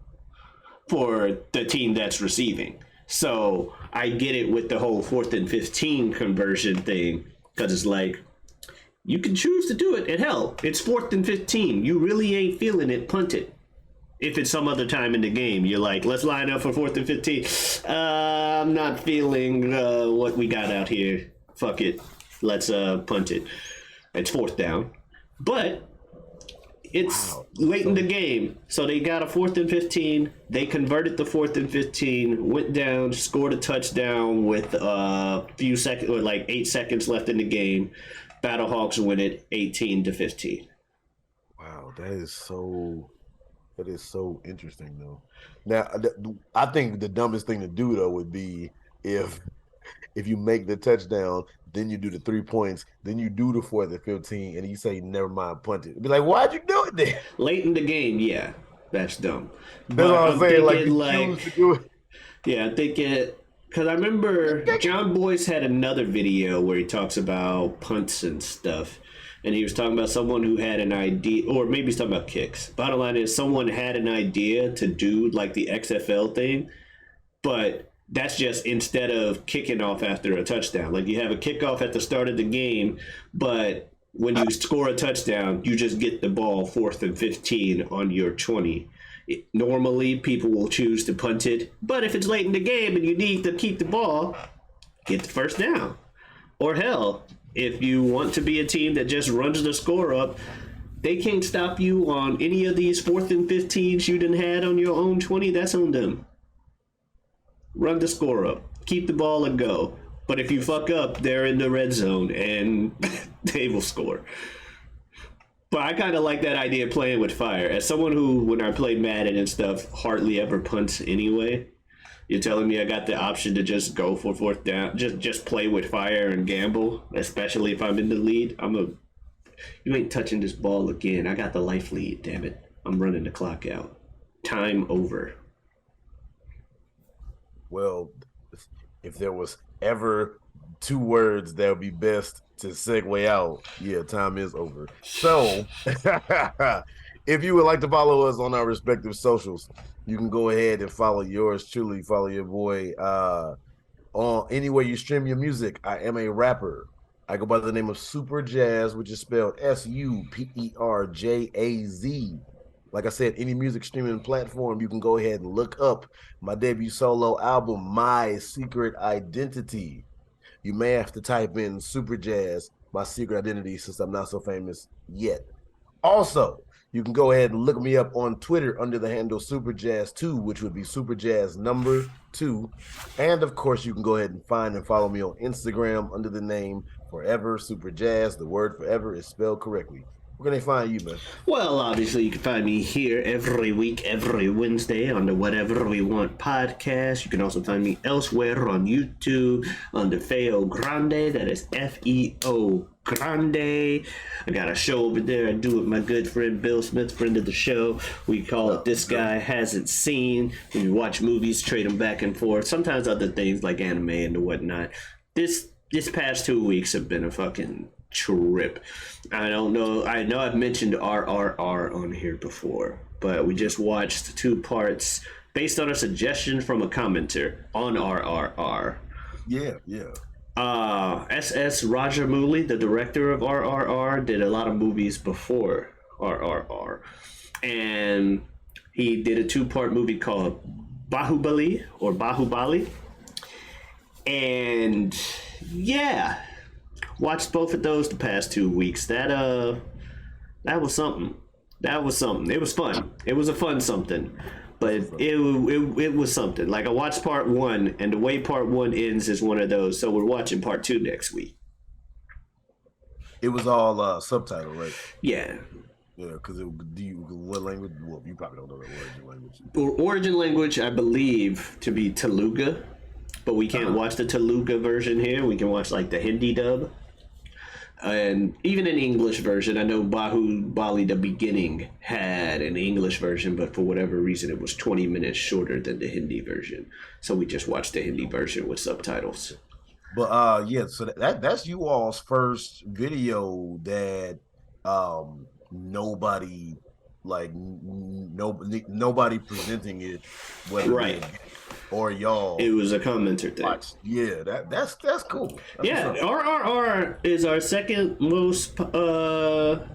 A: for the team that's receiving. So I get it with the whole 4th and 15 conversion thing, because it's like, you can choose to do it. And hell, it's 4th and 15. You really ain't feeling it, punt it. If it's some other time in the game, you're like, let's line up for 4th and 15. I'm not feeling what we got out here. Fuck it. Let's punt it. It's 4th down. But it's late in the game, so they got a 4th and 15. They converted the 4th and 15, went down, scored a touchdown with a few seconds, or like 8 seconds left in the game. Battlehawks win it 18-15.
B: Wow, that is so interesting, though. Now, I think the dumbest thing to do, though, would be if you make the touchdown, then you do the 3 points, then you do the 4th and 15, and you say, never mind, punt it. Be like, why'd you do it then?
A: Late in the game, yeah, that's dumb.
B: That's what I'm saying. Like, to do it.
A: Yeah, I think because I remember John Boyce had another video where he talks about punts and stuff, and he was talking about someone who had an idea, or maybe he's talking about kicks. Bottom line is, someone had an idea to do like the XFL thing, but that's just instead of kicking off after a touchdown. Like, you have a kickoff at the start of the game, but when you score a touchdown, you just get the ball 4th and 15 on your 20. Normally, people will choose to punt it, but if it's late in the game and you need to keep the ball, get the first down. Or hell, if you want to be a team that just runs the score up, they can't stop you on any of these 4th and 15s you done had on your own 20. That's on them. Run the score up, keep the ball and go. But if you fuck up, they're in the red zone and they will score. But I kind of like that idea of playing with fire. As someone who, when I play Madden and stuff, hardly ever punts anyway, you're telling me I got the option to just go for 4th down, just play with fire and gamble, especially if I'm in the lead. You ain't touching this ball again. I got the life lead, damn it. I'm running the clock out. Time over.
B: Well, if there was ever 2 words that would be best to segue out, yeah, time is over. So, if you would like to follow us on our respective socials, you can go ahead and follow yours truly, follow your boy on anywhere you stream your music. I am a rapper. I go by the name of Superjaz, which is spelled Superjaz. Like I said, any music streaming platform, you can go ahead and look up my debut solo album, My Secret Identity. You may have to type in Superjaz, My Secret Identity, since I'm not so famous yet. Also, You can go ahead and look me up on Twitter under the handle Superjaz2, which would be Superjaz number 2. And of course, you can go ahead and find and follow me on Instagram under the name Forever Superjaz. The word forever is spelled correctly. Where can they find you, man?
A: Well, obviously, you can find me here every week, every Wednesday on the Whatever We Want podcast. You can also find me elsewhere on YouTube under feogrande. That is Feo Grande. I got a show over there I do with my good friend Bill Smith, friend of the show. We call it This Guy Hasn't Seen. We watch movies, trade them back and forth. Sometimes other things like anime and whatnot. This past 2 weeks have been a fucking trip. I don't know. I know I've mentioned RRR on here before, but we just watched 2 parts based on a suggestion from a commenter on RRR.
B: Yeah.
A: SS Rajamouli, the director of RRR, did a lot of movies before RRR, and he did a 2-part movie called Bahubali, and yeah. Watched both of those the past 2 weeks. That was something. It was fun. It was a fun something, but it was something. Like, I watched part 1, and the way part 1 ends is one of those. So we're watching part 2 next week.
B: It was all subtitled, right?
A: Yeah.
B: Yeah, because what language? Well, you probably don't know the origin language.
A: Origin language, I believe, to be Telugu, but we can't watch the Telugu version here. We can watch like the Hindi dub. And even an English version, I know Bahubali, the beginning, had an English version, but for whatever reason, it was 20 minutes shorter than the Hindi version. So we just watched the Hindi version with subtitles.
B: But yeah, so that's you all's first video that nobody nobody presenting it, whether
A: right
B: or y'all.
A: It was a commenter thing.
B: Yeah, that's cool.
A: That's RRR is our second most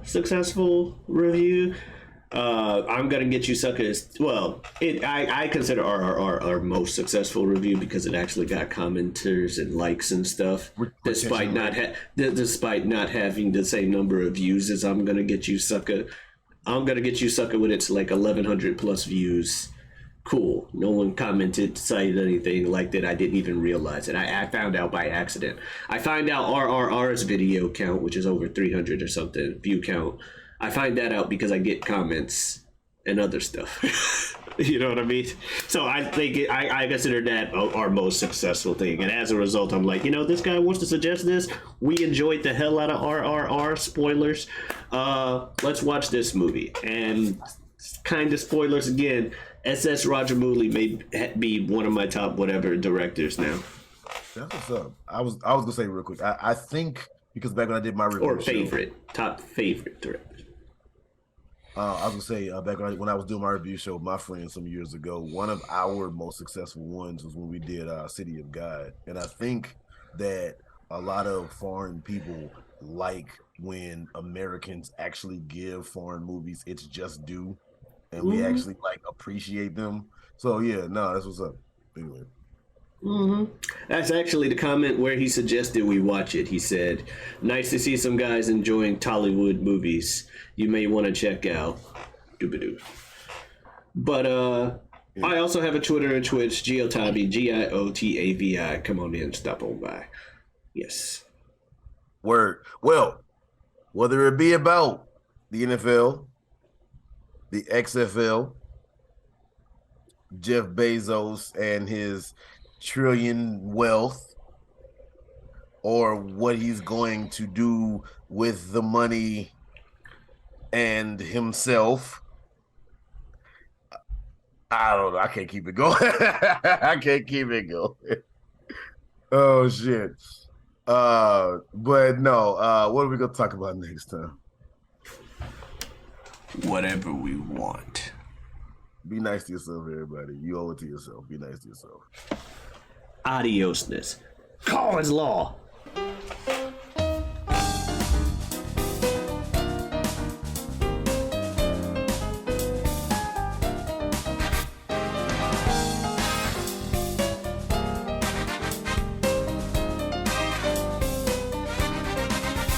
A: successful review. I'm gonna get you suckers. Well, I consider RRR our most successful review because it actually got commenters and likes and stuff, despite not having the same number of views as I'm gonna get you sucker. With its like 1,100 plus views. Cool. No one commented, cited anything like that. I didn't even realize it. I found out by accident. I find out RRR's video count, which is over 300 or something, view count. I find that out because I get comments and other stuff. You know what I mean? So I think I consider that our most successful thing. And as a result, I'm like, this guy wants to suggest this. We enjoyed the hell out of RRR. Spoilers. Let's watch this movie. And kind of spoilers again. SS Rajamouli may be one of my top whatever directors now.
B: That's what's up. I was gonna say real quick. I think because back when I did my review
A: or top favorite director.
B: I was gonna say back when I was doing my review show with my friends some years ago, one of our most successful ones was when we did City of God, and I think that a lot of foreign people like when Americans actually give foreign movies its just due. And we actually appreciate them. So yeah, that's what's up. Anyway.
A: That's actually the comment where he suggested we watch it. He said, "Nice to see some guys enjoying Tollywood movies. You may want to check out." Doobadoo. But I also have a Twitter and Twitch, Giotavi, Giotavi. Come on in, stop on by. Yes.
B: Word. Well, whether it be about the NFL, the XFL, Jeff Bezos and his trillion wealth, or what he's going to do with the money and himself. I don't know. I can't keep it going. Oh shit. But no, what are we gonna talk about next time?
A: Whatever we want.
B: Be nice to yourself, everybody. You owe it to yourself. Be nice to yourself.
A: Adiosness. Collins Law.